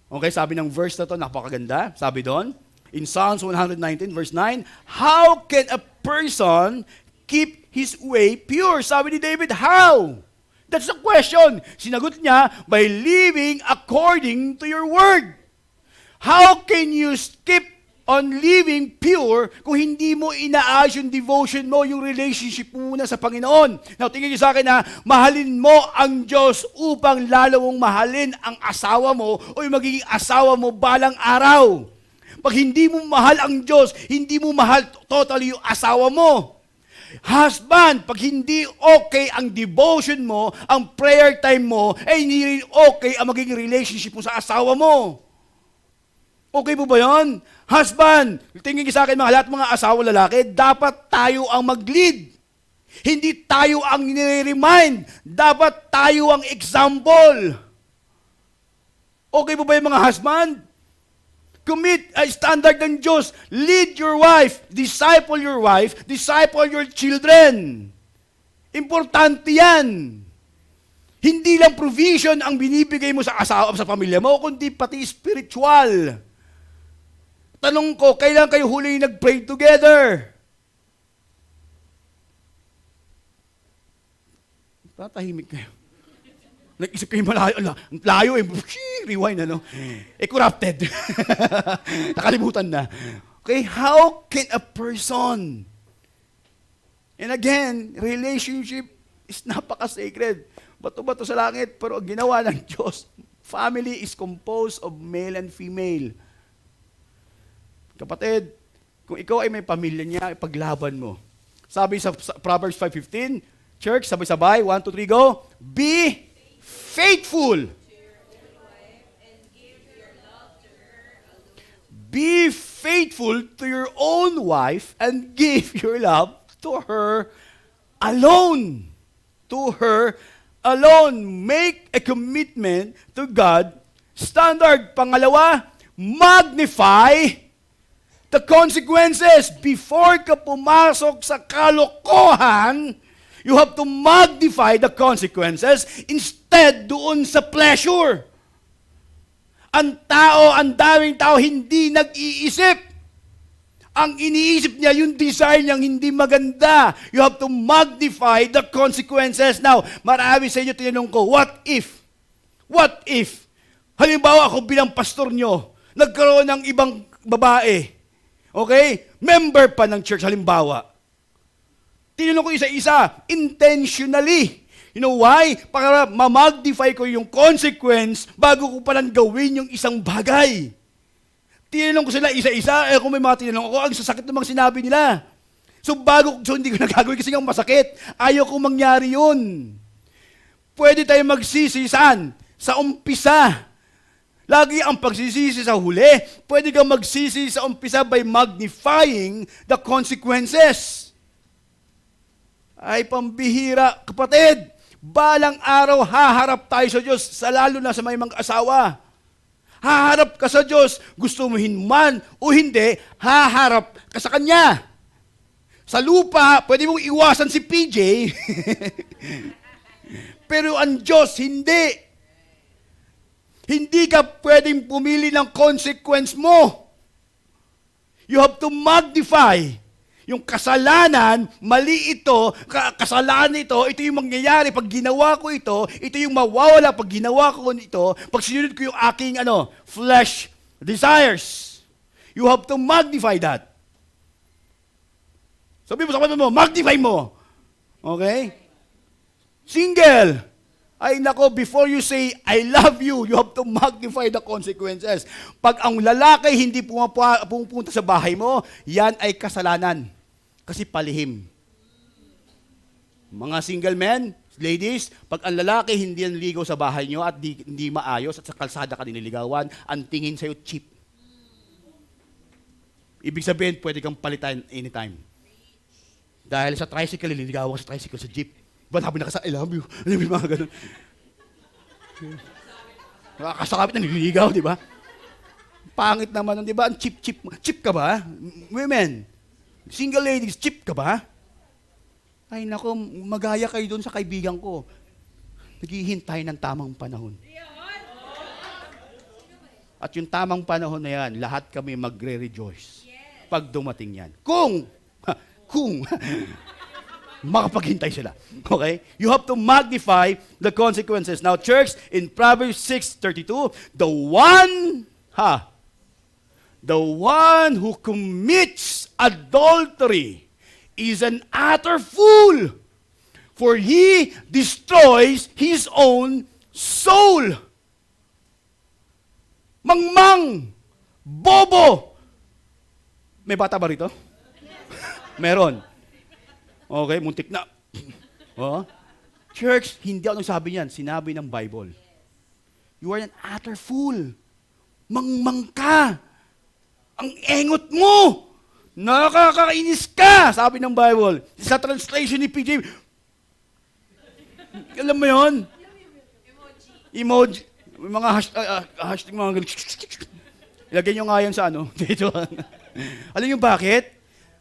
Okay, sabi ng verse na to, napakaganda. Sabi doon, in Psalms 119, verse 9, how can a person keep his way pure? Sabi ni David, how? That's the question. Sinagot niya, by living according to your word. How can you keep on living pure kung hindi mo inaayos yung devotion mo, yung relationship mo muna sa Panginoon? Now, tingin niyo sa akin na mahalin mo ang Diyos upang lalo mong mahalin ang asawa mo o yung magiging asawa mo balang araw. Pag hindi mo mahal ang Diyos, hindi mo mahal totally yung asawa mo. Husband, pag hindi okay ang devotion mo, ang prayer time mo, ay hindi rin okay ang magiging relationship mo sa asawa mo. Okay po ba yun? Husband, tingin sa akin mga lahat mga asawa lalaki, dapat tayo ang mag-lead. Hindi tayo ang nire-remind. Dapat tayo ang example. Okay po ba yung mga husband? Commit ay standard ng Diyos. Lead your wife, disciple your children. Importante yan. Hindi lang provision ang binibigay mo sa asawa sa pamilya mo, kundi pati spiritual. Tanong ko, kailan kayo huli nag-pray together? Tatahimik kayo. Nag-isip kayo malayo, layo eh, rewind ano. Corrupted. Nakalimutan na. Okay, how can a person, and again, relationship is napaka-sacred. Bato-bato sa langit, pero ginawa ng Diyos, family is composed of male and female. Kapatid, kung ikaw ay may pamilya niya, ipaglaban mo. Sabi sa Proverbs 5:15, church, sabay-sabay, 1, 2, 3, go, be faithful. Be faithful to your own wife and give your love to her alone. To her alone. Make a commitment to God. Standard. Pangalawa, magnify the consequences. Before ka pumasok sa kalokohan, you have to magnify the consequences instead doon sa pleasure. Ang daming tao hindi nag-iisip. Ang iniisip niya, yung desire niyang hindi maganda. You have to magnify the consequences. Now, marami sa inyo tinanong ko, what if? What if? Halimbawa ako bilang pastor nyo, nagkaroon ng ibang babae. Okay? Member pa ng church, halimbawa. Tinanong ko isa-isa, intentionally. You know why? Para ma-magnify ko yung consequence bago ko palang gawin yung isang bagay. Tinanong ko sila isa-isa, kung may mga tinanong ako, ang sasakit namang sinabi nila. So hindi ko nagagawin kasi yung masakit. Ayaw kong mangyari yun. Pwede tayo magsisisan sa umpisa. Lagi ang pagsisisi sa huli. Pwede kang magsisi sa umpisa by magnifying the consequences. Ay pambihira, kapatid. Balang araw haharap tayo sa Diyos, lalo na sa may mga asawa. Haharap ka sa Diyos, gusto mo man o hindi, haharap ka sa Kanya. Sa lupa, pwede mong iwasan si PJ, pero ang Diyos, hindi. Hindi ka pwedeng pumili ng consequence mo. You have to magnify. Yung kasalanan, mali ito, kasalanan ito yung mangyayari pag ginawa ko ito yung mawawala pag ginawa ko ito, pag sinunod ko yung aking flesh desires. You have to magnify that. Sabi mo sa kapatid mo, magnify mo. Okay? Single. Ay nako, before you say, I love you, you have to magnify the consequences. Pag ang lalaki hindi pumunta sa bahay mo, yan ay kasalanan. Kasi palihim. Mga single men, ladies, pag ang lalaki hindi naligaw sa bahay nyo at hindi maayos at sa kalsada ka nililigawan, ang tingin sa'yo cheap. Ibig sabihin, pwede kang palitan anytime. Dahil sa tricycle, nililigawan ka sa tricycle, sa jeep. Ba't sabi na ka sa, I love you? Alam mo yung mga ganun. Nakakasakapit na nililigaw, di ba? Pangit naman, di ba? Ang cheap. Cheap ka ba? Women, single ladies, cheap ka ba? Ay nako, magaya kayo doon sa kaibigan ko. Naghihintay ng tamang panahon. At yung tamang panahon na yan, lahat kami magre-rejoice. Pag dumating yan. Kung makapaghintay sila. Okay? You have to magnify the consequences. Now, church, in Proverbs 6:32, the one who commits adultery is an utter fool, for he destroys his own soul. Mangmang, bobo. May bata ba rito? Meron. Okay, muntik na. Oh. Church, hindi ako nagsabi niyan. Sinabi ng Bible. You are an utter fool. Mangmang ka. Ang engot mo. Nakakainis ka, sabi ng Bible. Sa translation ni PJ. Alam mo yun? Emoji. Mga hashtag, mga ganun. Ilagay nyo nga yan sa dito. Alam nyo bakit?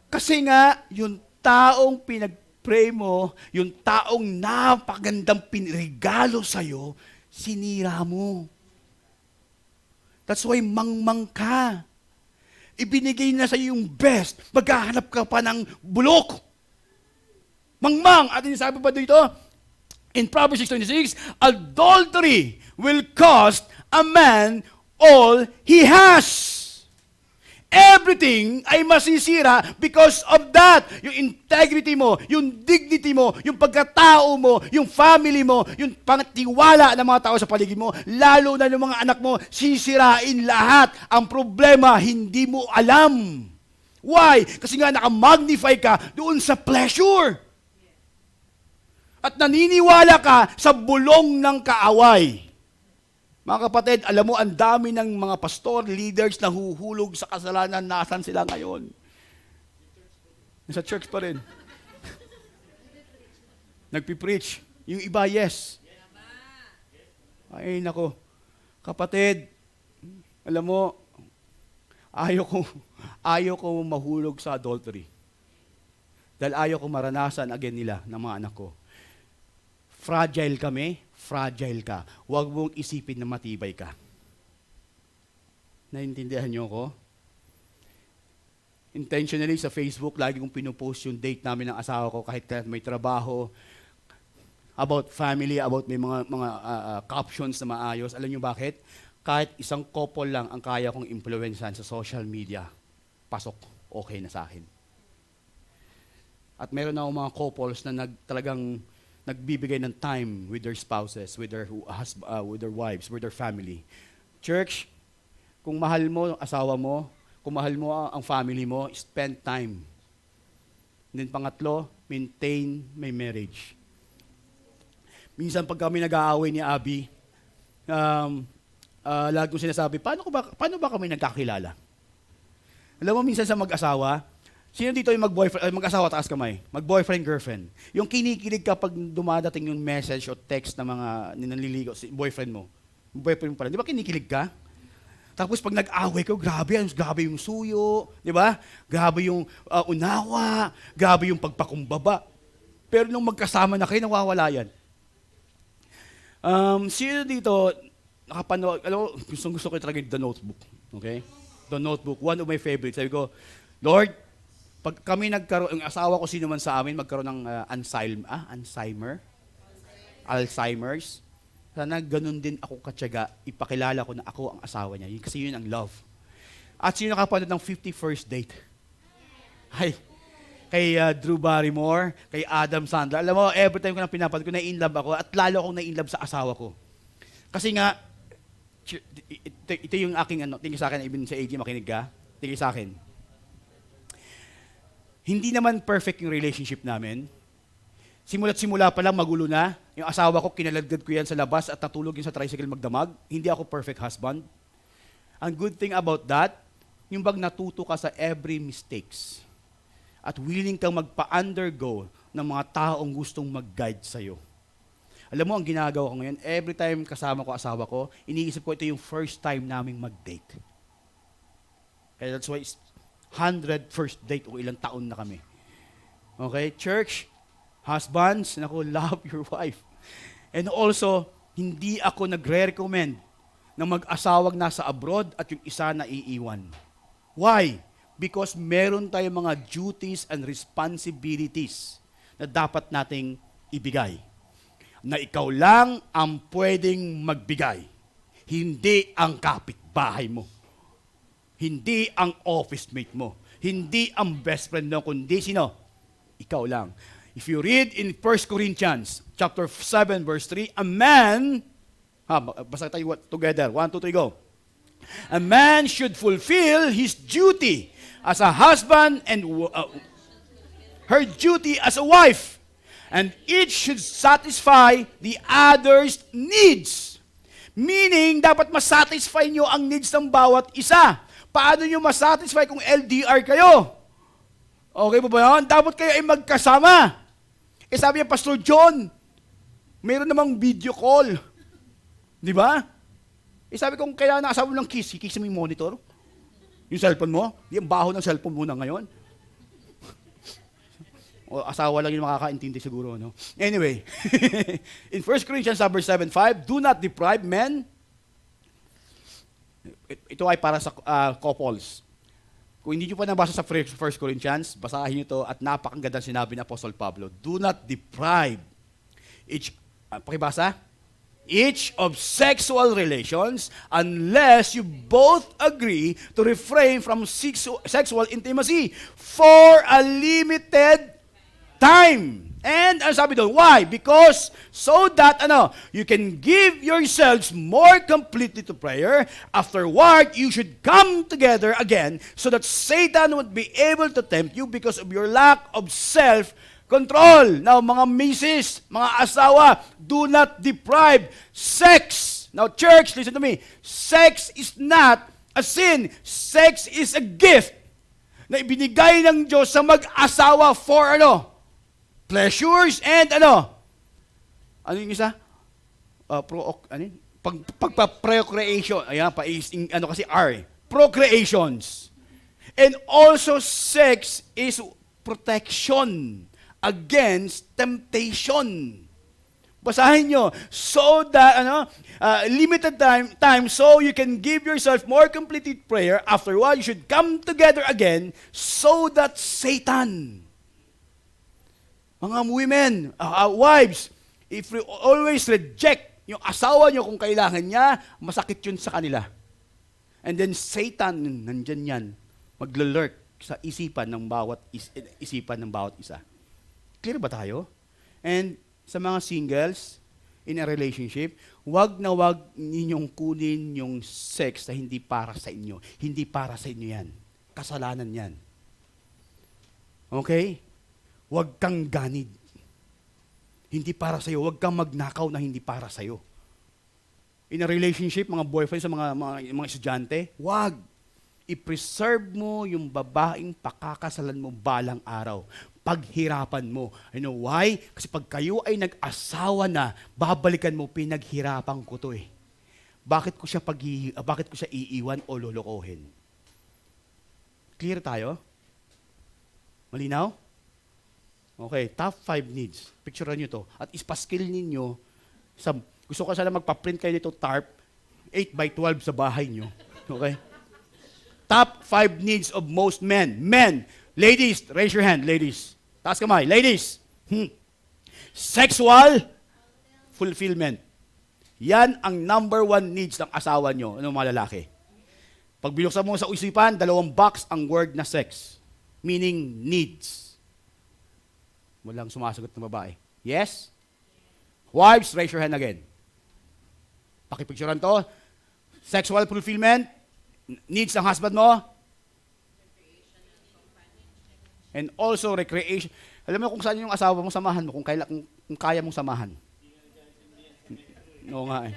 Kasi nga, yung taong pinag-pray mo, yung taong napagandang pinregalo sa'yo, sinira mo. That's why mangmang ka. Ibinigay na sa'yo yung best. Maghahanap ka pa ng bulok. Mangmang. At sabi pa dito, in Proverbs 6:26, adultery will cost a man all he has. Everything ay masisira because of that. Yung integrity mo, yung dignity mo, yung pagkatao mo, yung family mo, yung pangtiwala ng mga tao sa paligid mo, lalo na ng mga anak mo, sisirain lahat. Ang problema, hindi mo alam. Why? Kasi nga nakamagnify ka doon sa pleasure. At naniniwala ka sa bulong ng kaaway. Mga kapatid, alam mo, ang dami ng mga pastor, leaders na huhulog sa kasalanan, nasan sila ngayon? Nasa church pa rin. Nagpipreach. Yung iba, yes. Ay, nako. Kapatid, alam mo, ayaw ko mahulog sa adultery. Dahil ayaw ko maranasan again nila ng mga anak ko. Fragile kami, fragile ka. Huwag mong isipin na matibay ka. Naintindihan niyo ko? Intentionally sa Facebook, lagi kong pinupost yung date namin ng asawa ko kahit may trabaho, about family, about may mga captions na maayos. Alam niyo bakit? Kahit isang couple lang ang kaya kong influencean sa social media, pasok, okay na sa akin. At meron na akong mga couples na talagang nagbibigay ng time with their spouses, with their wives, with their family. Church, kung mahal mo ang asawa mo, kung mahal mo ang family mo, spend time. And then pangatlo, maintain my marriage. Minsan pag kami nag-aaway ni Abby, lagi kong sinasabi, paano ba kami nagkakilala? Alam mo, minsan sa mag-asawa, sino dito yung mag-asawa, taas kamay? Mag-boyfriend, girlfriend. Yung kinikilig kapag dumadating yung message o text ng mga ninanliligaw, si boyfriend mo. Boyfriend mo pala. Di ba kinikilig ka? Tapos pag nag-away ko, grabe yung suyo. Di ba? Grabe yung unawa. Grabe yung pagpakumbaba. Pero nung magkasama na kayo, nawawala yan. Sino dito, nakapanood, alam mo, gusto ko talaga yung The Notebook. Okay? The Notebook, one of my favorites. Sabi ko, Lord, pag kami nagkaroon, ang asawa ko sino man sa amin, magkaroon ng Alzheimer's, sana ganun din ako katyaga, ipakilala ko na ako ang asawa niya. Kasi yun ang love. At sino nakapanood ng 51st Date? Ay, kay Drew Barrymore, kay Adam Sandler. Alam mo, every time ko na pinapanood ko, na-inlove ako at lalo akong na-inlove sa asawa ko. Kasi nga, ito yung aking tingin sa akin, even sa AG, makinig ka, tingin sa akin. Hindi naman perfect yung relationship namin. Simula't simula pa lang, magulo na. Yung asawa ko, kinaladgad ko yan sa labas at natulog yun sa tricycle magdamag. Hindi ako perfect husband. Ang good thing about that, yung bag natuto ka sa every mistakes at willing kang magpa-undergo ng mga taong gustong mag-guide sa'yo. Alam mo, ang ginagawa ko ngayon, every time kasama ko asawa ko, iniisip ko ito yung first time naming mag-date. Kaya that's why 100 first date o ilang taon na kami. Okay? Church, husbands, naku, love your wife. And also, hindi ako nagre-recommend na mag-asawang nasa abroad at yung isa na iiwan. Why? Because meron tayong mga duties and responsibilities na dapat nating ibigay. Na ikaw lang ang pwedeng magbigay. Hindi ang kapitbahay mo. Hindi ang office mate mo. Hindi ang best friend mo, kundi sino? Ikaw lang. If you read in 1 Corinthians chapter 7 verse 3, a man, basta tayo together, 1, 2, 3, go. A man should fulfill his duty as a husband and her duty as a wife. And each should satisfy the other's needs. Meaning, dapat masatisfy nyo ang needs ng bawat isa. Paano nyo masatisfy kung LDR kayo? Okay po ba yun? Dapat kayo ay magkasama. Sabi niya, Pastor John, mayroon namang video call. Di ba? Sabi ko, kaya nakasabi mo lang kiss mo yung monitor. Yung cellphone mo. Di ang baho ng cellphone muna ngayon. O asawa lang yung makakaintindi siguro, no? Anyway, in 1 Corinthians 7:5, do not deprive men. Ito ay para sa couples. Kung hindi nyo pa nabasa sa 1 Corinthians, basahin nyo ito at napakagandang sinabi ni Apostle Pablo. Do not deprive pakibasa? Each of sexual relations unless you both agree to refrain from sexual intimacy for a limited time. And ang sabi doon, why? Because so that you can give yourselves more completely to prayer. Afterward, you should come together again so that Satan would be able to tempt you because of your lack of self-control. Now, mga misis, mga asawa, do not deprive sex. Now, church, listen to me. Sex is not a sin. Sex is a gift na ibinigay ng Diyos sa mag-asawa for pleasures and ano yung isa? Pagpa-procreation. Ayan, kasi R. Procreations. And also, sex is protection against temptation. Basahin nyo. So that, limited time, so you can give yourself more complete prayer. Afterward, you should come together again so that Satan, mga women, wives, if you always reject yung asawa nyo kung kailangan niya, masakit yun sa kanila. And then Satan, nandyan yan, maglalurk sa isipan ng bawat isa. Clear ba tayo? And sa mga singles in a relationship, wag na wag ninyong kunin yung sex na hindi para sa inyo. Hindi para sa inyo yan. Kasalanan yan. Okay? Huwag kang ganid. Hindi para sa'yo. Huwag kang magnakaw na hindi para sa'yo. In a relationship, mga boyfriend sa mga estudyante, huwag. I-preserve mo yung babaeng pakakasalan mo balang araw. Paghirapan mo. You know why? Kasi pag kayo ay nag-asawa na, babalikan mo, pinaghirapan ko to eh. Bakit ko siya iiwan o lolokohin? Clear tayo? Malinaw? Okay, top 5 needs. Picturean nyo to. At ispaskill ninyo. Gusto ko sana magpa-print kayo nito tarp. 8x12 sa bahay nyo. Okay? Top 5 needs of most men. Men. Ladies, raise your hand, ladies. Taas kamay. Ladies. Sexual fulfillment. Yan ang number 1 needs ng asawa nyo, ano mga lalaki. Pag binuksan mo sa isipan, 2 box ang word na sex. Meaning needs. Walang sumasagot na babae. Yes? Wives, raise your hand again. Pakipicturean to. Sexual fulfillment. Needs ng husband mo. And also recreation. Alam mo kung saan yung asawa mo, samahan mo. Kung kaya mong samahan. Oo nga eh.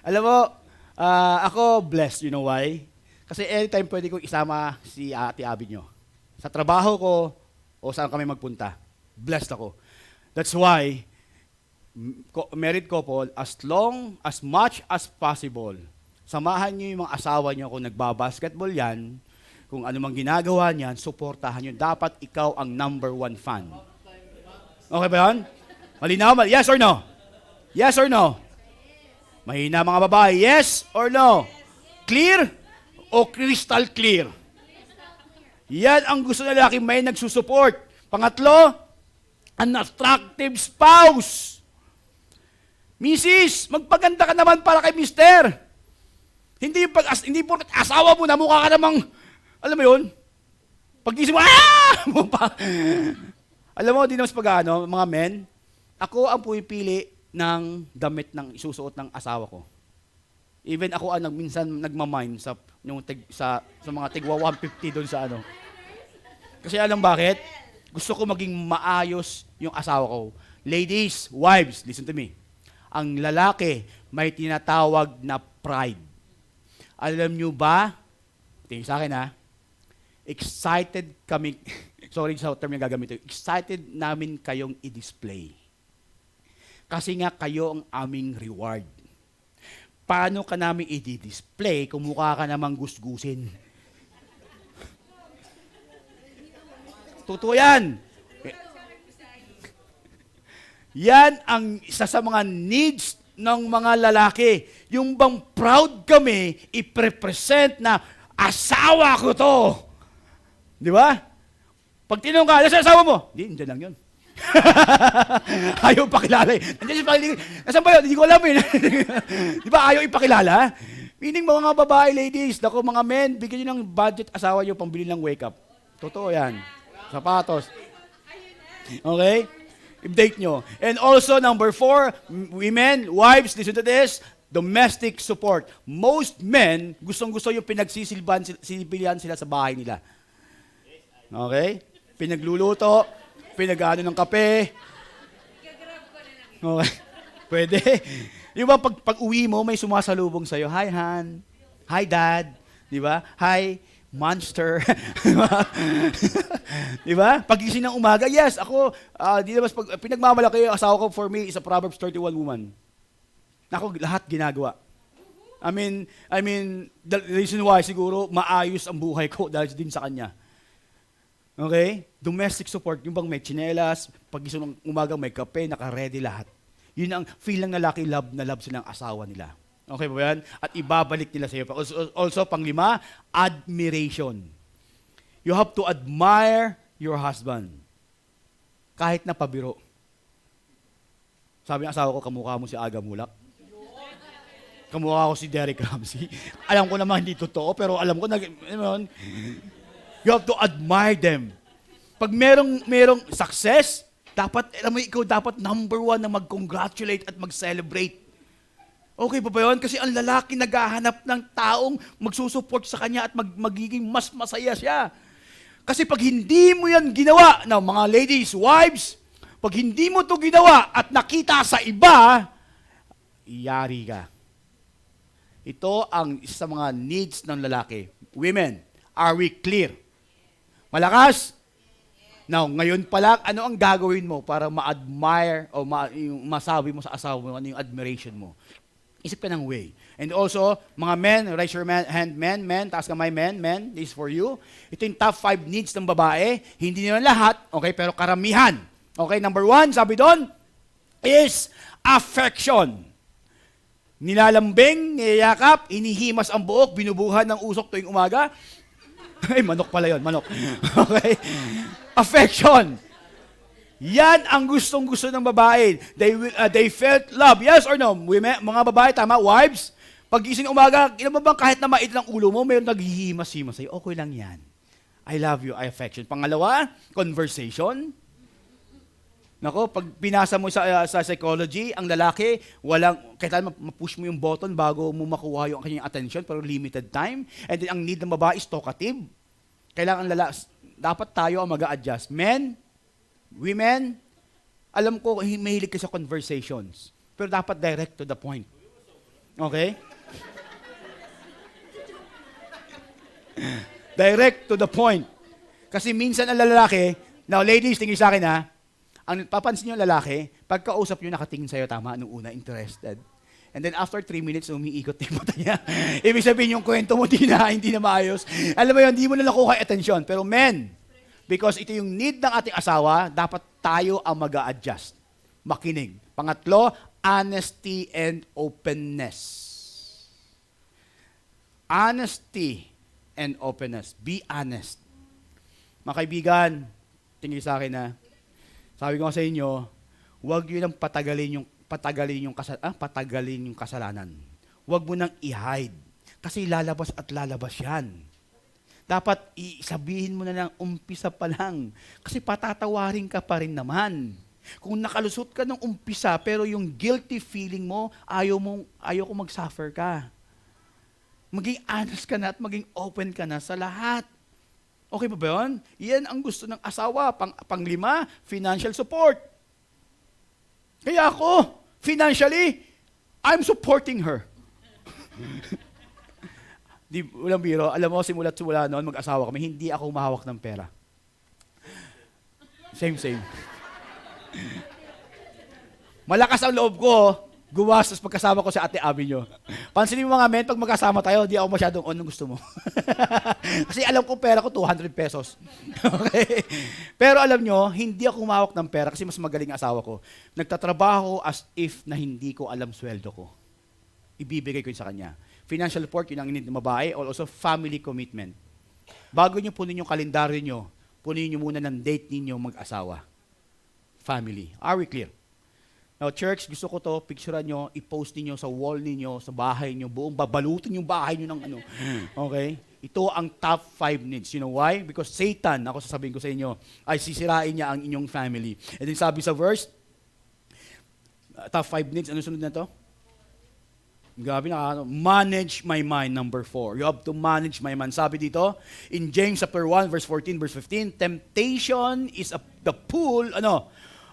Alam mo, ako blessed, you know why? Kasi anytime pwede kong isama si Ate Abby nyo. Sa trabaho ko, o saan kami magpunta. Blessed ako. That's why, married couple, as much as possible, samahan nyo yung mga asawa nyo kung nagbabasketball yan, kung ano mang ginagawa niyan, suportahan nyo. Dapat ikaw ang number 1 fan. Okay ba yan? Malinaw? Yes or no? Yes or no? Mahina mga babae. Yes or no? Clear o crystal clear? Yan ang gusto ng lalaki, may nagsusupport. Pangatlo, an attractive spouse. Mrs., magpaganda ka naman para kay mister. Hindi porket asawa mo na mukha ka namang, alam mo yun? Pag-isip mo, alam mo, di na mas pag-ano, mga men, ako ang pumipili ng damit ng isusuot ng asawa ko. Even ako ang minsan nagmamine sa mga tigwa 150 doon sa ano. Kasi alam bakit? Gusto ko maging maayos yung asawa ko. Ladies, wives, listen to me. Ang lalaki may tinatawag na pride. Alam nyo ba? Tingin sa akin ha. Excited kami, sorry sa term yung gagamit. Excited namin kayong i-display. Kasi nga kayo ang aming reward. Paano ka namin i-display kung mukha ka namang gusgusin? Totoo yan. Yan ang isa sa mga needs ng mga lalaki. Yung bang proud kami, i-represent na asawa ko to. Di ba? Pag tinanong ka, nasa asawa mo? Hindi, nandiyan lang yun. Ayaw pakilala eh. Nandiyan siya pakilala. Nasaan ba yun? Hindi ko alam eh. Di ba ayaw ipakilala? Meaning mga babae, ladies, dako mga men, bigyan nyo ng budget asawa nyo pambili ng wake up. Totoo yan. Sapatos. Okay? I-date nyo. And also, number 4, women, wives, listen to this, domestic support. Most men, gustong-gusto yung pinagsisilbihan sila sa bahay nila. Okay? Pinagluluto, pinag-ano ng kape. Okay. Pwede. Di ba, pag uwi mo, may sumasalubong sa'yo, hi, Han. Hi, Dad. Di ba? Hi, monster. Di ba? Pagising ng umaga, yes, ako, di na mas pinagmamalaki yung asawa ko, for me, is a Proverbs 31 woman. Ako, lahat ginagawa. I mean, the reason why, siguro, maayos ang buhay ko dahil din sa kanya. Okay? Domestic support, yung bang may tsinelas, pagising ng umaga, may kape, naka-ready lahat. Yun ang feel ng lalaki, love na love silang asawa nila. Okay ba yan? At ibabalik nila sa iyo. Also, pang-5, admiration. You have to admire your husband. Kahit na pabiro. Sabi ng asawa ko, kamukha mo si Aga Mulak. Kamukha ko si Derek Ramsey. Alam ko naman hindi totoo, pero alam ko na, you have to admire them. Pag merong success, dapat, alam mo, ikaw dapat number 1 na mag-congratulate at mag-celebrate. Okay ba yun? Kasi ang lalaki naghahanap ng taong magsusupport sa kanya at magiging mas masaya siya. Kasi pag hindi mo yan ginawa, mga ladies, wives, pag hindi mo to ginawa at nakita sa iba, iyari ka. Ito ang isa sa mga needs ng lalaki. Women, are we clear? Malakas? Now, ngayon pa lang, ano ang gagawin mo para ma-admire o masabi mo sa asawa mo, ano yung admiration mo? Isip ka ng way. And also, mga men, raise your hand, men, taas kamay, men, this is for you. Ito yung top 5 needs ng babae. Hindi nila lahat, okay, pero karamihan. Okay, number 1, sabi doon, is affection. Nilalambing, niyayakap, inihimas ang buhok, binubuhan ng usok tuwing umaga. Ay, manok pala yun, manok. Okay? Affection. Yan ang gustong-gusto ng babae. They felt love. Yes or no? Women, mga babae, tama? Wives? Pag gising umaga, ilan mo bang kahit na mait ng ulo mo, mayroon naghihimas-himas sa'yo. Okay lang yan. I love you, I affection. Pangalawa, conversation. Nako, pag pinasa mo sa psychology, ang lalaki, kahit ma-push mo yung button bago mo makuha yung kanyang attention, pero limited time. And then, ang need ng babae is talkative. Kailangan dapat tayo ang mag-a-adjust. Men, women, alam ko, mahilig ka sa conversations. Pero dapat direct to the point. Okay? Direct to the point. Kasi minsan ang lalaki, now ladies, tingin sa akin ha, ang papansin nyo ang lalaki, pagkausap nyo nakatingin sa'yo, tama, nung una, interested. And then after 3 minutes, umiikot yung mata niya. Ibig sabihin yung kwento mo, hindi na maayos. Alam mo yun, hindi mo na nakuha attention. Pero men, because ito yung need ng ating asawa, dapat tayo ang mag-a-adjust. Makinig. Pangatlo, honesty and openness. Honesty and openness. Be honest. Mga kaibigan, tingin sa akin na, sabi ko sa inyo, huwag yun ang patagalin yung kasalanan. Huwag mo nang i-hide. Kasi lalabas at lalabas yan. Dapat isabihin mo na lang, umpisa pa lang. Kasi patatawarin ka pa rin naman. Kung nakalusot ka ng umpisa, pero yung guilty feeling mo, ayaw ko mag-suffer ka. Maging honest ka na at maging open ka na sa lahat. Okay ba yun? Yan ang gusto ng asawa. Panglima, financial support. Kaya ako, financially, I'm supporting her. Walang biro. Alam mo, simula't simula noon, mag-asawa kami, hindi ako humahawak ng pera. Same. Malakas ang loob ko, gumastos pagkasama ko si Ate Abby nyo. Pansinin mo mga men, pag magkasama tayo, di ako masyadong anong gusto mo. Kasi alam ko pera ko, 200 pesos. Okay? Pero alam nyo, hindi ako humawak ng pera kasi mas magaling ang asawa ko. Nagtatrabaho as if na hindi ko alam sweldo ko. Ibibigay ko yun sa kanya. Financial support, yun ang need ng babae, or also family commitment. Bago nyo punin yung kalendaryo nyo, punin nyo muna ng date ninyo mag-asawa. Family. Are we clear? Now, church, gusto ko to, picturean nyo, i-post ninyo sa wall ninyo, sa bahay nyo, buong babalutin yung bahay nyo ng ano. Okay? Ito ang top 5 needs. You know why? Because Satan, ako sasabihin ko sa inyo, ay sisirain niya ang inyong family. And then sabi sa verse, top 5 needs, ano sunod na to? Grabe na, manage my mind, number 4. You have to manage my mind. Sabi dito, in James chapter 1, verse 14, verse 15, temptation is the pull,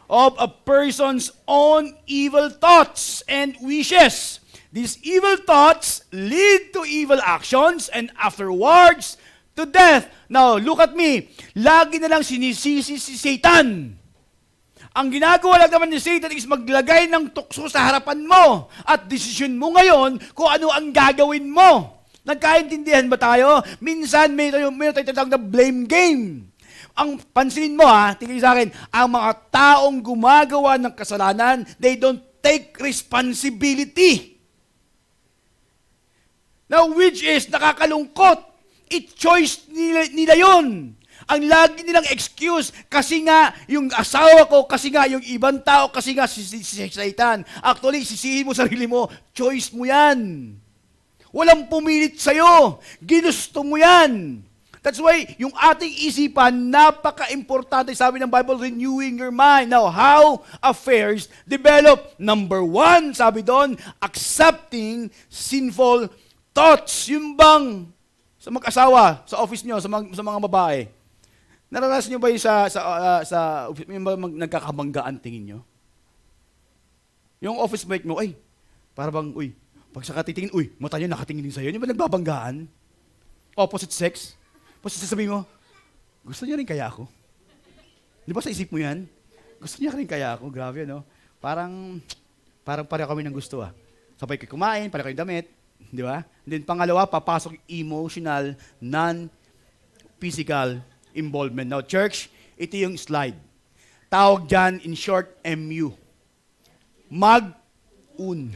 of a person's own evil thoughts and wishes. These evil thoughts lead to evil actions and afterwards to death. Now, look at me. Lagi na lang sinisisi si Satan. Ang ginagawa lang naman ni Satan is maglagay ng tukso sa harapan mo at desisyon mo ngayon kung ano ang gagawin mo. Nagkaintindihan ba tayo? Minsan may tinatawag na blame game. Ang pansinin mo tingin sa akin, ang mga taong gumagawa ng kasalanan, they don't take responsibility. Now, which is nakakalungkot. It's choice nila yun. Ang lagi nilang excuse, kasi nga yung asawa ko, kasi nga yung ibang tao, kasi nga si Satan. Actually, sisihin mo sarili mo, choice mo yan. Walang pumilit sa'yo. Ginusto mo yan. That's why, yung ating isipan, napaka-importante, sabi ng Bible, renewing your mind. Now, how affairs develop? Number 1, sabi doon, accepting sinful thoughts. Yung bang, sa mag-asawa, sa office nyo, sa mga babae, naranasan nyo ba yung yung nagkakabanggaan tingin nyo? Yung office mate mo, para bang, pag sa katitingin, mata nyo nakatingin din sa'yo, yung ba nagbabanggaan? Opposite sex? Tapos sasabihin mo, gusto niya rin kaya ako? Di ba sa isip mo yan? Gusto niya rin kaya ako? Grabe, no? Parang pareho kami ng gusto, Sabay kayo kumain, pala kayo damit. Di ba? And then pangalawa, papasok emotional, non-physical involvement. Now, church, ito yung slide. Tawag dyan, in short, MU. Mag-un.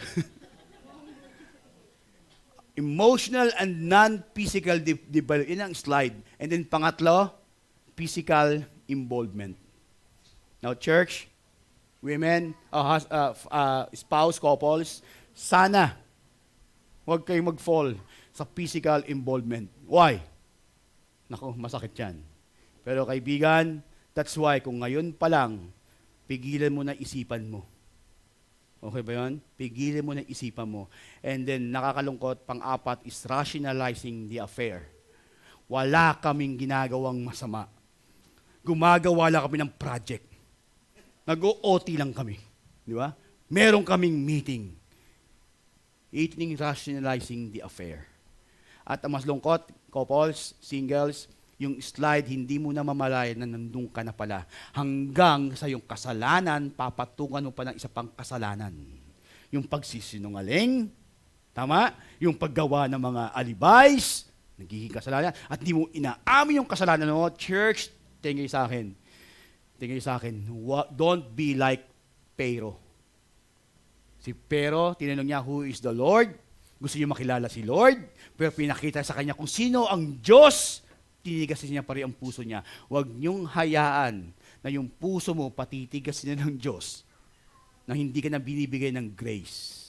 Emotional and non-physical development. Yun ang slide. And then pangatlo, physical involvement. Now, church, women, spouse, couples, sana huwag kayong mag-fall sa physical involvement. Why? Naku, masakit yan. Pero kaibigan, that's why kung ngayon pa lang, pigilan mo na isipan mo. Okay ba yun? Pigilan mo na isipan mo. And then, nakakalungkot, pang-apat is rationalizing the affair. Wala kaming ginagawang masama. Gumagawa lang kami ng project. Nag-OT lang kami. Di ba? Meron kaming meeting. Eating, rationalizing the affair. At ang mas lungkot, couples, singles, yung slide, hindi mo na mamalayan na nandun ka na pala. Hanggang sa yung kasalanan, papatungan mo pa ng isa pang kasalanan. Yung pagsisinungaling, tama? Yung paggawa ng mga alibis, nagiging kasalanan. At hindi mo inaamin yung kasalanan mo. Church, tingin sa akin. Don't be like Pero. Si Pero, tinanong niya, who is the Lord? Gusto niya makilala si Lord, pero pinakita sa kanya kung sino ang Diyos. Tinigasin niya pa rin ang puso niya. Huwag niyong hayaan na yung puso mo patitigasin niya ng Diyos na hindi ka na binibigay ng grace.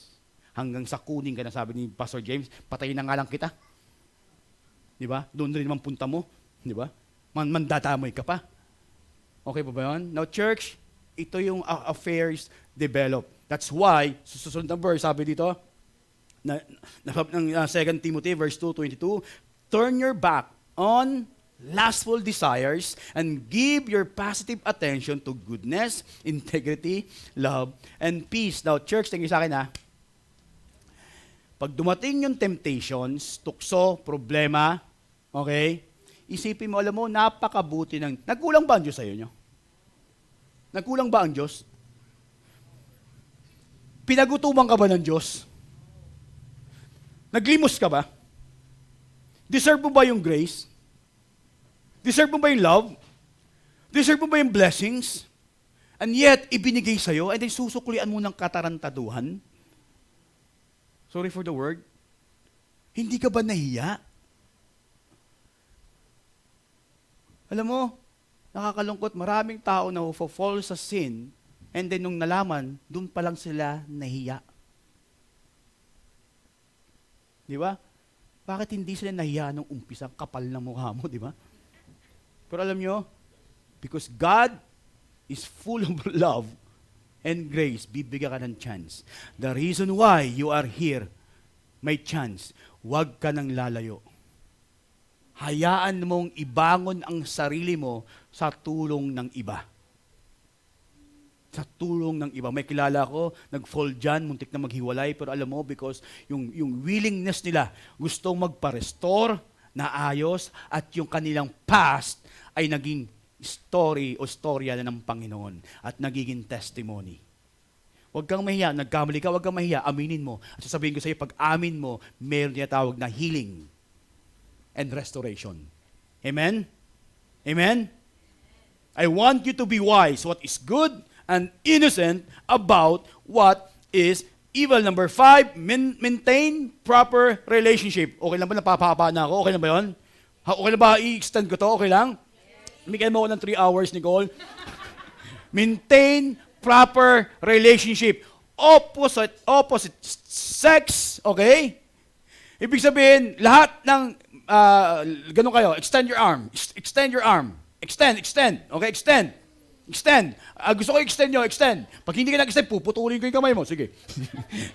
Hanggang sa kunin ka na, sabi ni Pastor James, patayin na nga lang kita. Di ba? Doon rin naman punta mo. Di ba? Mandadamoy ka pa. Okay pa ba yun? Now, church, ito yung affairs develop. That's why, susunod na verse, sabi dito, ng 2 Timothy verse 2:22, turn your back on lustful desires and give your positive attention to goodness, integrity, love, and peace. Now, church, tingin sa akin ha. Pag dumating yung temptations, tukso, problema, okay, isipin mo, alam mo, napakabuti ng... Nagkulang ba ang Diyos sa iyo? Nagkulang ba ang Diyos? Pinagutuman ka ba ng Diyos? Naglimos ka ba? Deserve mo ba yung grace? Deserve mo ba yung love? Deserve mo ba yung blessings? And yet, ibinigay sa'yo, and then susuklian mo ng katarantaduhan? Sorry for the word. Hindi ka ba nahiya? Alam mo, nakakalungkot, maraming tao na fall sa sin, and then nung nalaman, dun pa lang sila nahiya. Di ba? Bakit hindi sila nahiya nung umpisa? Kapal ng mukha mo, di ba? Pero alam nyo, because God is full of love and grace, bibigyan ka ng chance. The reason why you are here, may chance. Huwag ka nang lalayo. Hayaan mong ibangon ang sarili mo sa tulong ng iba. Sa tulong ng iba. May kilala ko, nag-fall dyan, muntik na maghiwalay, pero alam mo, because yung willingness nila, gustong magpa-restore, na ayos, at yung kanilang past ay naging story o storya na ng Panginoon at nagiging testimony. Huwag kang mahiya, nagkamali ka, huwag kang mahiya, aminin mo. At sasabihin ko sa iyo, pag amin mo, mayroon niya tawag na healing and restoration. Amen? Amen? I want you to be wise, what is good and innocent about what is evil. Number 5, maintain proper relationship. Okay lang ba? Napapahaba na ako? Okay lang ba yun? Okay lang ba? I-extend ko to? Okay lang? Bigyan mo ako ng 3 hours, Nicole. Maintain proper relationship. Opposite sex, okay? Ibig sabihin, lahat ng, ganun kayo, extend your arm. Extend your arm. Extend. Okay, extend. Gusto ko extend nyo, extend. Pag hindi ka nag-extend, puputulin ko yung kamay mo. Sige.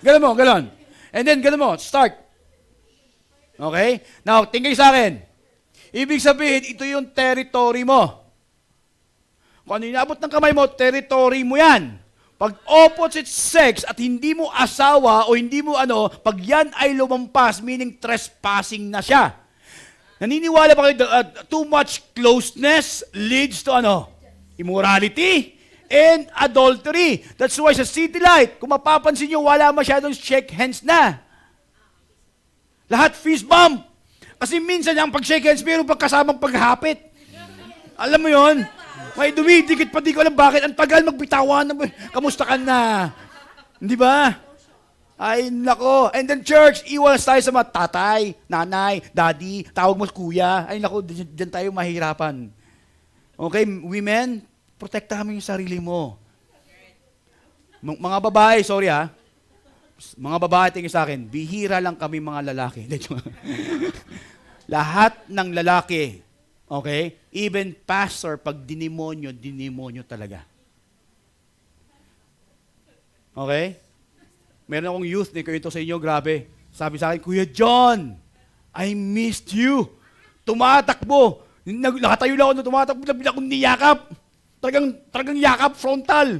Ganun. And then, ganun mo, start. Okay? Now, tingin sa akin. Ibig sabihin, ito yung territory mo. Kung ano inaabot ng kamay mo, territory mo yan. Pag opposite sex at hindi mo asawa o hindi mo pag yan ay lumampas, meaning trespassing na siya. Naniniwala ba kayo too much closeness leads to immorality, and adultery. That's why sa City Light, kung mapapansin nyo, wala masyadong shake hands na. Lahat fist bump. Kasi minsan ang pag-shake hands, mayroon pang kasamang paghapit. Alam mo yon? May dumidikit pa, di ko alam bakit. Ang tagal magbitawan. Kamusta ka na? Di ba? Ay, nako. And then church, iwas tayo sa mga tatay, nanay, daddy, tawag mo kuya. Ay, nako, dyan tayo mahirapan. Okay, women, protektahan mo yung sarili mo. Mga babae, sorry ha. Mga babae, tingin sa akin, bihira lang kami mga lalaki. Lahat ng lalaki, okay, even pastor, pag dinimonyo talaga. Okay? Meron akong youth, ni ito sa inyo, grabe. Sabi sa akin, Kuya John, I missed you. Tumatakbo. Nakatayo lang ako, tumatakbo, nabila akong niyakap. Talagang yakap, frontal.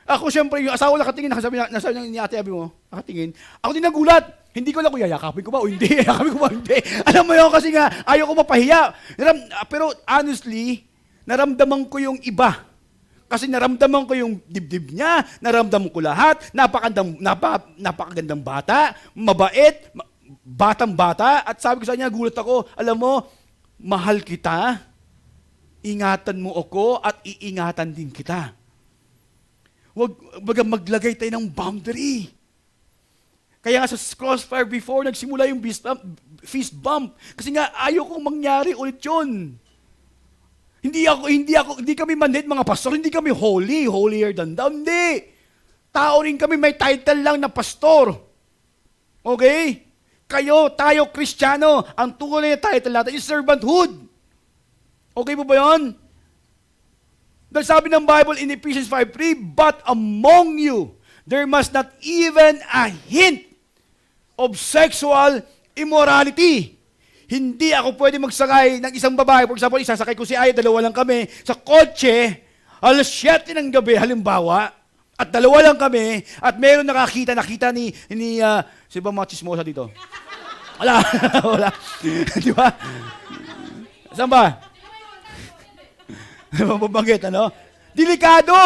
Ako siyempre, yung asawa nakatingin, nasabi ni Ate Abby mo, nakatingin. Ako din nagulat. Hindi ko lang kung yayakapin ko ba o hindi. Yayakapin ko ba o hindi. Alam mo yun, kasi nga, ayaw ko mapahiya. Pero honestly, naramdaman ko yung iba. Kasi naramdaman ko yung dibdib niya, naramdaman ko lahat, napakagandang bata, mabait, batang-bata, at sabi ko sa kanya, gulat ako, alam mo, mahal kita, ingatan mo ako, at iingatan din kita. Huwag maglagay tayo ng boundary. Kaya nga sa Crossfire before, nagsimula yung fist bump. Kasi nga, ayaw kong mangyari ulit yun. Hindi kami manhid mga pastor, hindi kami holier than thou, hindi. Tao rin kami, may title lang na pastor. Okay? Tayo, Kristiyano, ang tunay na title natin is servanthood. Okay po ba yun? Dahil sabi ng Bible in Ephesians 5:3, but among you, there must not even a hint of sexual immorality. Hindi ako pwede magsakay ng isang babae. For example, isasakay ko si Aya, dalawa lang kami, sa kotse, alas 7 ng gabi, halimbawa, at dalawa lang kami, at meron nakita ni sino ba mga chismosa dito? Wala. Wala. Di ba? Saan ba? Mabanggit, ano? Delikado!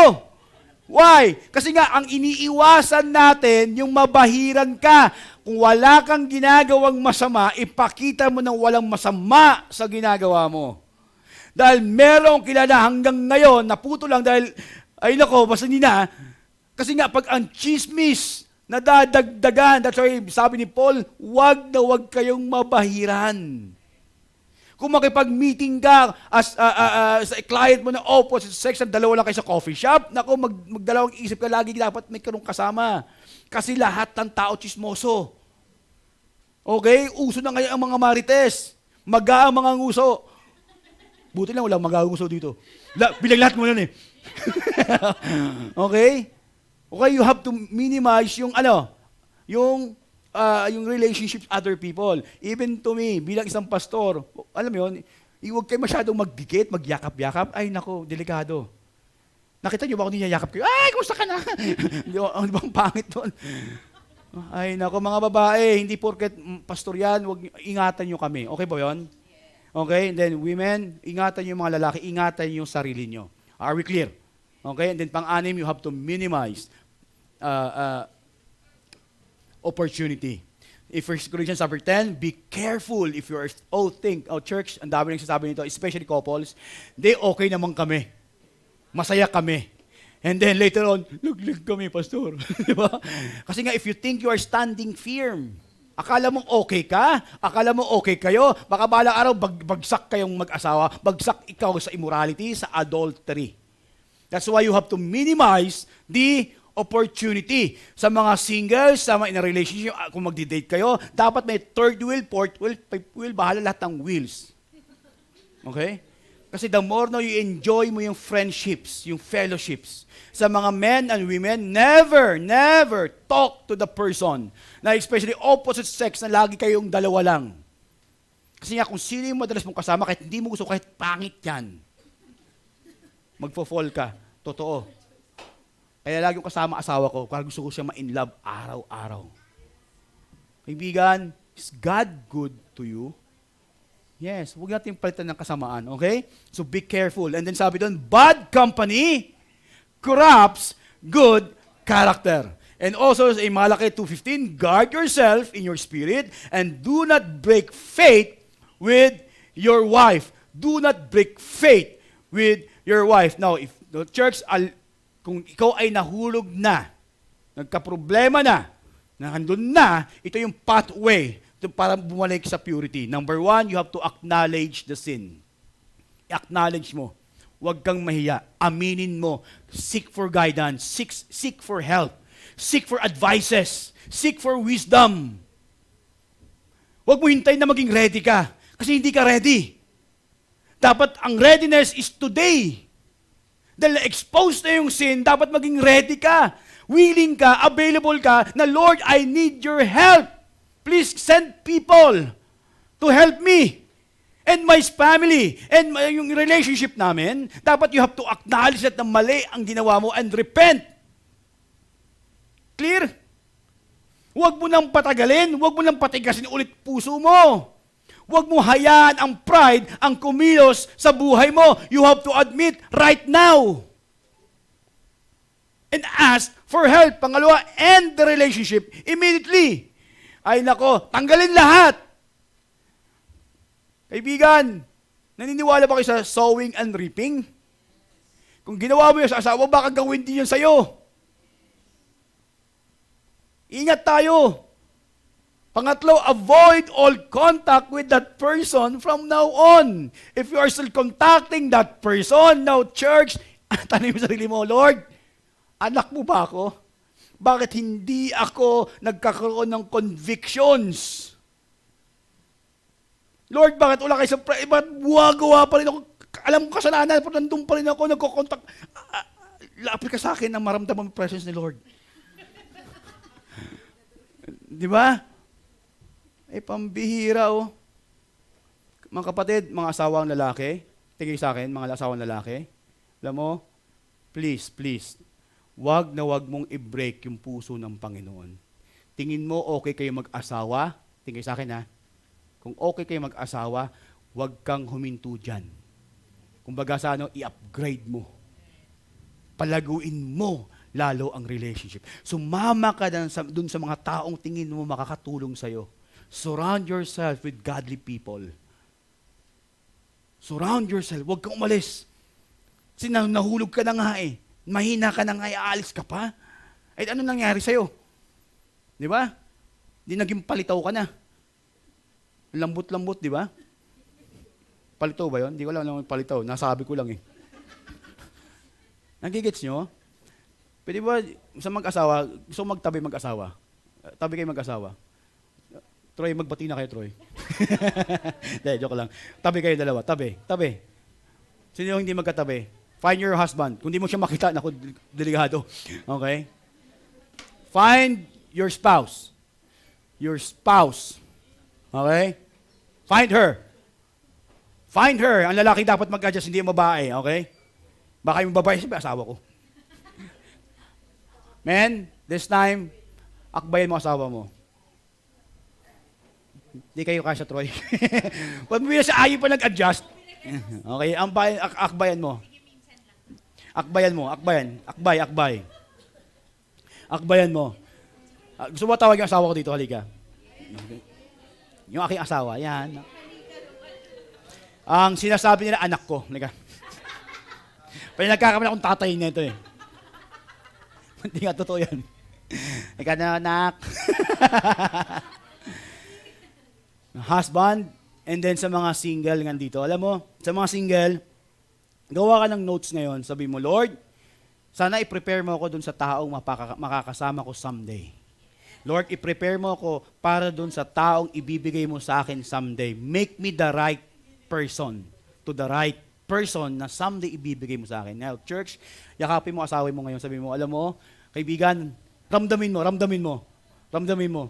Why? Kasi nga, ang iniiwasan natin, yung mabahiran ka. Kung wala kang ginagawang masama, ipakita mo ng walang masama sa ginagawa mo. Dahil merong kilala hanggang ngayon, naputo lang dahil, ay nako, basta hindi na. Kasi nga, pag ang chismis, nadadagdagan, that's why sabi ni Paul, wag na wag kayong mabahiran. Kung makipag-meeting ka sa client mo na opposite sex, dalawa lang kayo sa coffee shop, naku, magdalawang isip ka lagi, dapat may karong kasama. Kasi lahat ng tao chismoso. Okay? Uso na ngayon ang mga marites. Maga ang mga nguso. Buti lang, walang maga ang nguso dito. Bilang lahat mo nun eh. Okay? Okay, you have to minimize yung relationships with other people. Even to me, bilang isang pastor, alam mo yun, huwag kayo masyadong magdikit, magyakap-yakap. Ay, nako, delikado. Nakita niyo ba kung niyayakap kayo? Ay, kumusta ka na? Di ba ang pangit doon? Ay, nako, mga babae, hindi porket pastor yan, ingatan niyo kami. Okay ba yun? Okay, and then women, ingatan niyo mga lalaki, ingatan niyo yung sarili niyo. Are we clear? Okay, and then pang-anim, you have to minimize opportunity. If 1 Corinthians chapter 10, be careful if you are, church, ang dami nang sasabi nito, especially couples, okay naman kami. Masaya kami. And then later on, luglig kami, pastor. Diba? Kasi nga, if you think you are standing firm, akala mong okay ka, akala mo okay kayo, baka balang araw, bagsak kayong mag-asawa, bagsak ikaw sa immorality, sa adultery. That's why you have to minimize the opportunity. Sa mga singles, sa mga in a relationship, kung magdi-date kayo, dapat may third wheel, fourth wheel, fifth wheel, bahala lahat ng wheels. Okay? Kasi the more you enjoy mo yung friendships, yung fellowships. Sa mga men and women, never talk to the person na especially opposite sex na lagi kayong dalawa lang. Kasi nga, kung sino yung madalas mong kasama, kahit hindi mo gusto, kahit pangit yan, magfo-fall ka. Totoo. Kaya lagi yung kasama asawa ko, kaya gusto ko siya ma-in love araw-araw. Kaibigan, is God good to you? Yes, huwag natin palitan ng kasamaan, okay? So be careful. And then sabi doon, bad company corrupts good character. And also in Malachi 2:15, guard yourself in your spirit and do not break faith with your wife. Do not break faith with your wife. Now, if the church, kung ikaw ay nahulog na, nagka-problema na nandun na, ito yung pathway para bumalik sa purity. Number one, you have to acknowledge the sin. I-acknowledge mo. Huwag kang mahiya. Aminin mo. Seek for guidance. Seek for help. Seek for advices. Seek for wisdom. Huwag mo hintayin na maging ready ka. Kasi hindi ka ready. Dapat ang readiness is today. Dahil exposed na yung sin, dapat maging ready ka. Willing ka, available ka, na Lord, I need your help. Please send people to help me. And my family, and yung relationship namin, dapat you have to acknowledge that na mali ang ginawa mo and repent. Clear? Huwag mo nang patagalin, huwag mo nang patigasin ulit puso mo. Huwag mo hayaan ang pride ang kumilos sa buhay mo. You have to admit right now. And ask for help. Pangalawa, end the relationship immediately. Ay nako, tanggalin lahat. Kaibigan, naniniwala ba kayo sa sowing and reaping? Kung ginawa mo yun sa asawa, baka gawin din yun sa'yo. Ingat tayo. Pangatlo, avoid all contact with that person from now on. If you are still contacting that person, now church, tanong mo sa sarili mo, Lord, anak mo ba ako? Bakit hindi ako nagkakaroon ng convictions? Lord, bakit wala kayo sa bakit buwagawa pa rin ako? Alam ko kasalanan, pero nandun pa rin ako, nagkocontact. Lapit ka sa akin na maramdaman ang presence ni Lord. Di ba? Pambihira, oh. Mga kapatid, mga asawang lalaki, tingin sa akin, mga asawang lalaki, alam mo, please, wag na wag mong i-break yung puso ng Panginoon. Tingin mo, okay kayo mag-asawa? Tingin sa akin, ha? Kung okay kayo mag-asawa, wag kang huminto dyan. Kumbaga sa i-upgrade mo. Palaguin mo lalo ang relationship. Sumama ka dun sa mga taong tingin mo makakatulong sa'yo. Surround yourself with godly people. Surround yourself. Huwag kang umalis. Kasi nahulog ka na nga eh. Mahina ka na nga, aalis ka pa. Eh ano nangyari sa'yo? Di ba? Di naging palitaw ka na. Lambot-lambot, di ba? Palitaw ba yun? Di ko alam naman palitaw. Nasabi ko lang eh. Nagigets nyo? Pwede ba sa mag-asawa, gusto magtabi mag-asawa? Tabi kayo mag-asawa. Troy, magbati na kayo, Troy. Joke lang. Tabi kayo dalawa. Tabi. Sino yung hindi magkatabi? Find your husband. Kung di mo siya makita, naku, delikado. Okay? Find your spouse. Your spouse. Okay? Find her. Find her. Ang lalaki dapat mag-adjust, hindi yung babae. Okay? Baka yung babae, sabi, asawa ko. Men, this time, akbayan mo asawa mo. Hindi kayo kasya, Troy. Pag mo sa ayaw pa nag-adjust. Okay, akbayan mo. Akbayan mo, akbay. Akbayan mo. Gusto mo tawag yung asawa ko dito, halika. Yung aking asawa, yan. Ang sinasabi nila, anak ko. Halika. Pero nagkakamali akong tatay nito eh. Hindi nga totoo yan. Ika na, anak. Husband, and then sa mga single nga dito. Alam mo, sa mga single, gawa ka ng notes ngayon. Sabi mo, Lord, sana i-prepare mo ako dun sa taong makakasama ko someday. Lord, i-prepare mo ako para dun sa taong ibibigay mo sa akin someday. Make me the right person to the right person na someday ibibigay mo sa akin. Now, church, yakapin mo, asawin mo ngayon. Sabi mo, alam mo, kaibigan, ramdamin mo.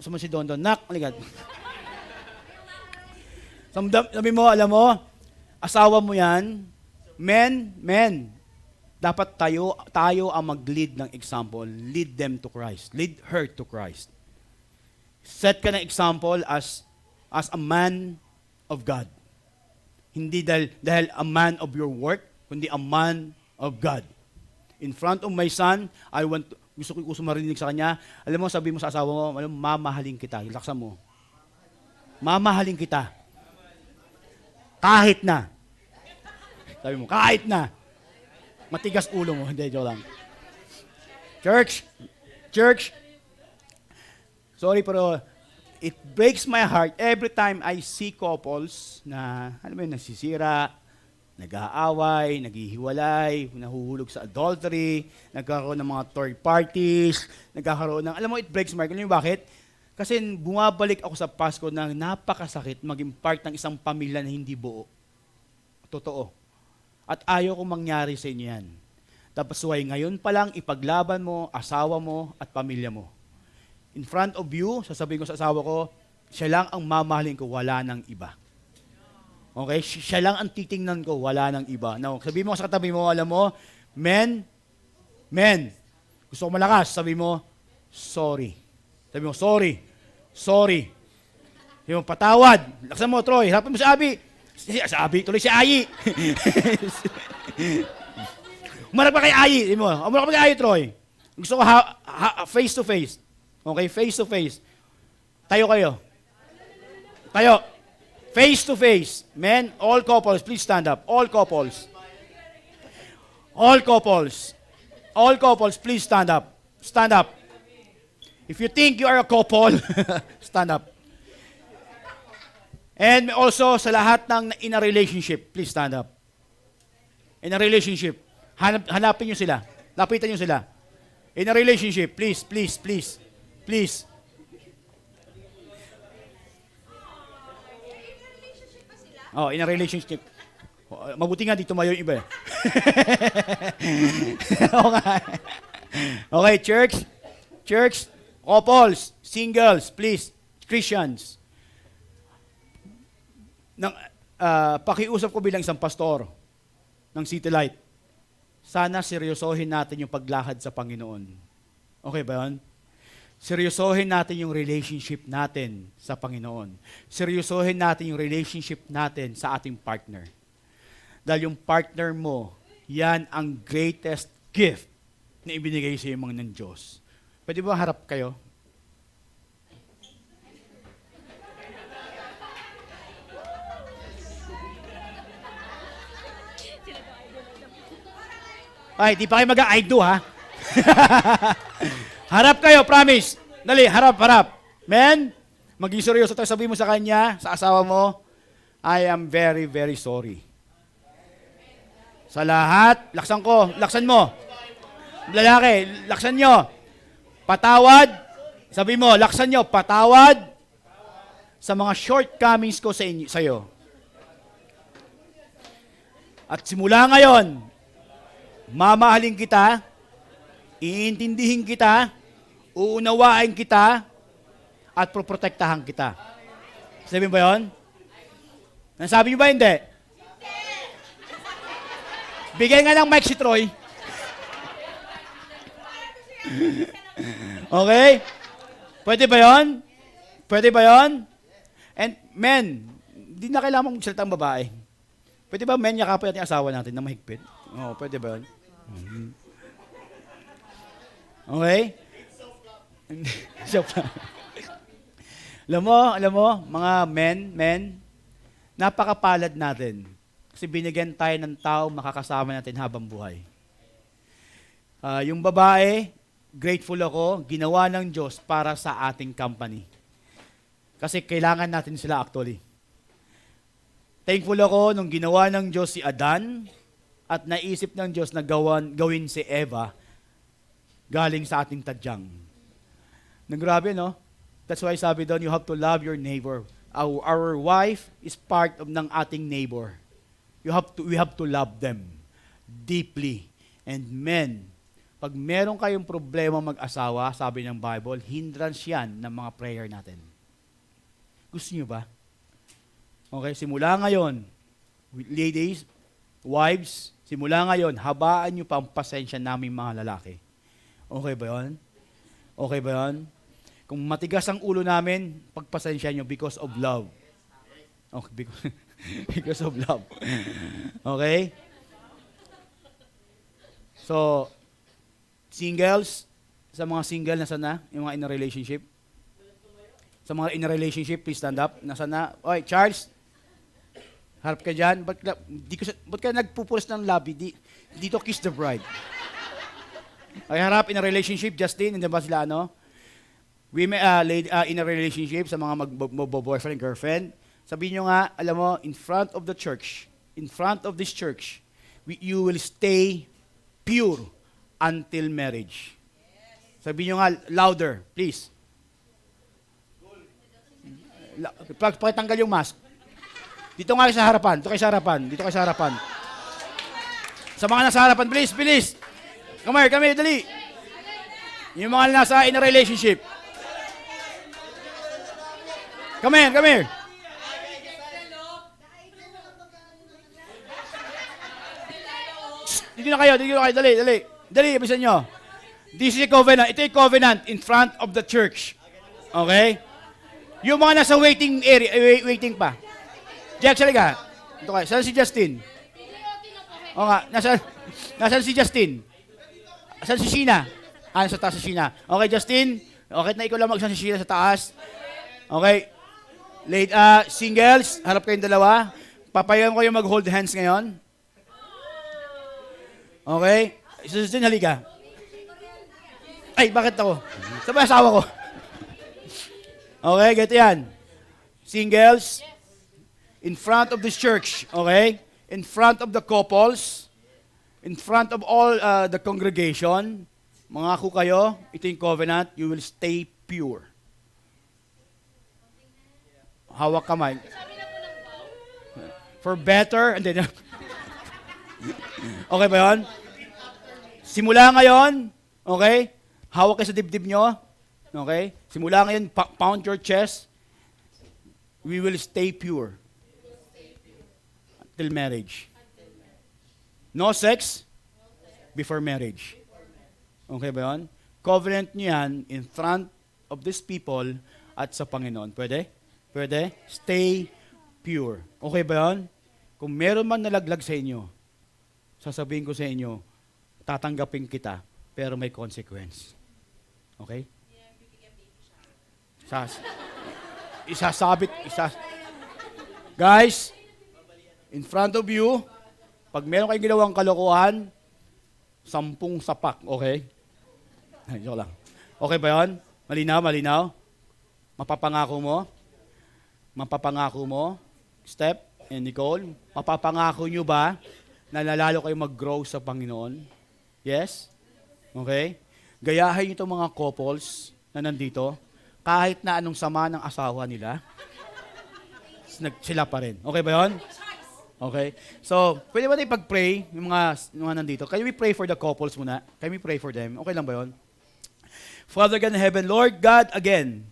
Sama si Don, nak, aligad. Sabi mo, alam mo, asawa mo yan, men, dapat tayo ang mag-lead ng example. Lead them to Christ. Lead her to Christ. Set ka ng example as a man of God. Hindi dahil a man of your work, kundi a man of God. In front of my son, gusto ko marinig sa kanya, alam mo, sabi mo sa asawa mo, alam mo, mamahalin kita. Laksan mo. Mamahalin kita. Kahit na. Sabi mo, kahit na. Matigas ulo mo. Hindi, joke lang. Church, sorry pero it breaks my heart every time I see couples na, alam mo yun, nasisira, nag-aaway, naghihiwalay, nahuhulog sa adultery, nagkakaroon ng mga third parties, nagkakaroon ng, alam mo, it breaks my heart. Alam mo bakit? Kasi bumabalik ako sa Pasko na napakasakit maging part ng isang pamilya na hindi buo. Totoo. At ayaw kong mangyari sa inyo yan. Tapos ngayon pa lang ipaglaban mo, asawa mo, at pamilya mo. In front of you, sasabihin ko sa asawa ko, siya lang ang mamahalin ko, wala nang iba. Okay? Siya lang ang titingnan ko, wala nang iba. Now, sabihin mo sa katabi mo, alam mo, men, gusto ko malakas, sabi mo, sorry. Sabi mo, sorry. Sabi mo, patawad. Laksan mo, Troy. Harapin mo si Abi. Tuloy si Ayi. Umarap ka kay Ayi. Sabi mo, umarap ka kay Ayi, Troy. Gusto ko face to face. Okay, face to face. Tayo kayo. Tayo. Face to face. Men, all couples, please stand up. All couples. All couples, please stand up. Stand up. If you think you are a couple, stand up. And also, sa lahat ng in a relationship, please stand up. In a relationship, hanapin nyo sila. Lapitan nyo sila. In a relationship, please. Oh, in a relationship. Mabuti nga dito tumayo yung iba. Okay, church, couples, singles, please, Christians. Pakiusap ko bilang isang pastor ng City Light. Sana seryosohin natin yung paglahad sa Panginoon. Okay ba yun? Seryosohin natin yung relationship natin sa Panginoon. Seryosohin natin yung relationship natin sa ating partner. Dahil yung partner mo, yan ang greatest gift na ibinigay sa iyo mga ng Diyos. Pwede ba harap kayo? Ay, di pa kayo mag-I do, ha? Harap kayo, promise. Dali, harap. Men, maging seryoso tayo. Sabihin mo sa kanya, sa asawa mo, I am very, very sorry. Sa lahat, laksan mo. Lalaki, laksan nyo. Patawad. Sabi mo, laksan nyo, patawad sa mga shortcomings ko sa iyo. At simula ngayon, mamahalin kita, iintindihin kita, uunawain kita, at proprotektahan kita. Sabi mo ba yun? Nasabi niyo ba hindi? Bigay nga ng mic si Troy. Okay? Pwede ba yun? And men, hindi na kailangan mong magsalita ang babae. Pwede ba men, yakapin natin yung asawa natin na mahigpit? Oo, pwede ba yun? Mm-hmm. Okay? Alam mo, mga men, napakapalad natin. Kasi binigyan tayo ng tao makakasama natin habang buhay. Yung babae, grateful ako, ginawa ng Diyos para sa ating company. Kasi kailangan natin sila actually. Thankful ako nung ginawa ng Diyos si Adan at naisip ng Diyos na gawin si Eva galing sa ating tadyang. Grabe, no? That's why sabi doon, you have to love your neighbor. Our wife is part of ng ating neighbor. We have to love them deeply. And men, pag meron kayong problema mag-asawa, sabi ng Bible, hindrance yan ng mga prayer natin. Gusto niyo ba? Okay, simula ngayon, ladies, wives, simula ngayon, habaan niyo pa ang pasensya namin mga lalaki. Okay ba yun? Okay ba yun? Kung matigas ang ulo namin, pagpasensya niyo because of love. Okay, because of love. Okay? So, singles, sa mga single, nasa na? Yung mga in a relationship? Sa mga in a relationship, please stand up. Nasa na? Oy, Charles, harap ka dyan. Ba't ka nagpupulis ng labi? Dito kiss the bride. Ay, harap in a relationship, Justin, hindi ba sila ano? Women in a relationship, sa mga boyfriend, girlfriend, sabihin nyo nga, alam mo, in front of the church, in front of this church, you will stay pure until marriage. Sabihin nyo nga, louder, please. Pakitanggal yung mask. Dito nga kayo sa harapan, dito kayo sa harapan, dito kayo sa harapan. Sa mga nasa harapan, please, please. Come here, dali. Yung mga nasa in a relationship. Come here. Dito na kayo, dali. Dali, ibisan nyo. This is a covenant. Ito yung covenant in front of the church. Okay? Yung mga nasa waiting area, waiting pa. Jack, salika. Ito kayo. Saan si Justin? O nga, nasaan si Justin? Saan si Sheena? Sa taas si Sheena. Okay, Justin? Okay na ikaw lang mag-saan si Sheena sa taas? Okay. Singles, harap kayong dalawa. Papayagan ko yung mag-hold hands ngayon. Okay? Justin, halika. Ay, bakit ako? Saan ba asawa ko? Okay, ganito yan. Singles, in front of this church, okay? In front of the couples, in front of all the congregation, mangako kayo, ito yung covenant, you will stay pure. Hawak kamay. For better, and then, okay ba yun? Simula ngayon, okay? Hawak kayo sa dibdib nyo, okay? Simula ngayon, pound your chest, we will stay pure. Until marriage. No sex before marriage. Okay ba yun? Covenant nyo yan in front of these people at sa Panginoon. Pwede? Pwede? Stay pure. Okay ba yun? Kung meron man nalaglag sa inyo, sasabihin ko sa inyo, tatanggapin kita, pero may consequence. Okay? Guys, in front of you, pag meron kayong ginawang kalokohan, 10 sapak, okay? Joke lang. Okay ba yun? Malinaw? Mapapangako mo, Step and Nicole, mapapangako nyo ba na lalo kayo mag-grow sa Panginoon? Yes? Okay? Gayahin nyo itong mga couples na nandito, kahit na anong sama ng asawa nila, sila pa rin. Okay ba yun? Okay? So, pwede ba tayo pag-pray, yung mga nandito? Can we pray for the couples muna? Can we pray for them? Okay lang ba yun? Father God in heaven, Lord God, again,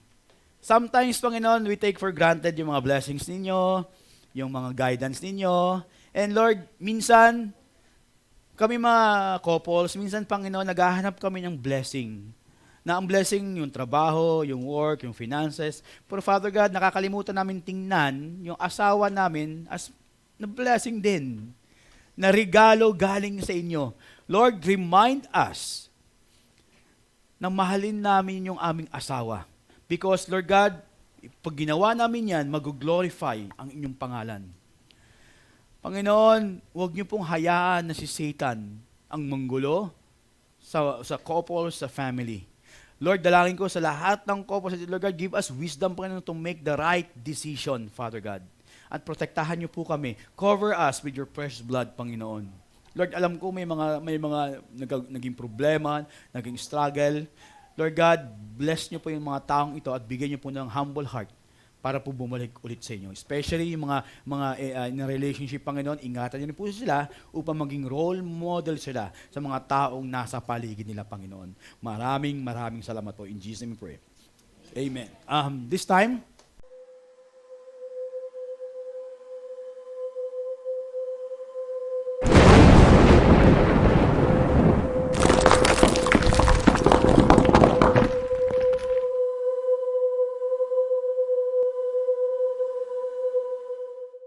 sometimes, Panginoon, we take for granted yung mga blessings ninyo, yung mga guidance ninyo, and Lord, minsan, kami mga couples, minsan, Panginoon, naghahanap kami ng blessing. Na ang blessing, yung trabaho, yung work, yung finances. Pero Father God, nakakalimutan namin tingnan yung asawa namin as na blessing din, na regalo galing sa inyo. Lord, remind us na mahalin namin yung aming asawa. Because, Lord God, pag ginawa namin yan, mag-glorify ang inyong pangalan. Panginoon, huwag niyo pong hayaan na si Satan ang manggulo sa couple, sa family. Lord, dalangin ko sa lahat ng couple, Lord God, give us wisdom, Panginoon, to make the right decision, Father God. At protektahan niyo po kami. Cover us with your precious blood, Panginoon. Lord, alam ko may mga naging problema, naging struggle. Lord God, bless niyo po yung mga taong ito at bigyan niyo po ng humble heart para po bumalik ulit sa inyo. Especially yung mga in a relationship, Panginoon, ingatan niyo po sila upang maging role model sila sa mga taong nasa paligid nila, Panginoon. Maraming salamat po. In Jesus' name we pray. Amen. This time,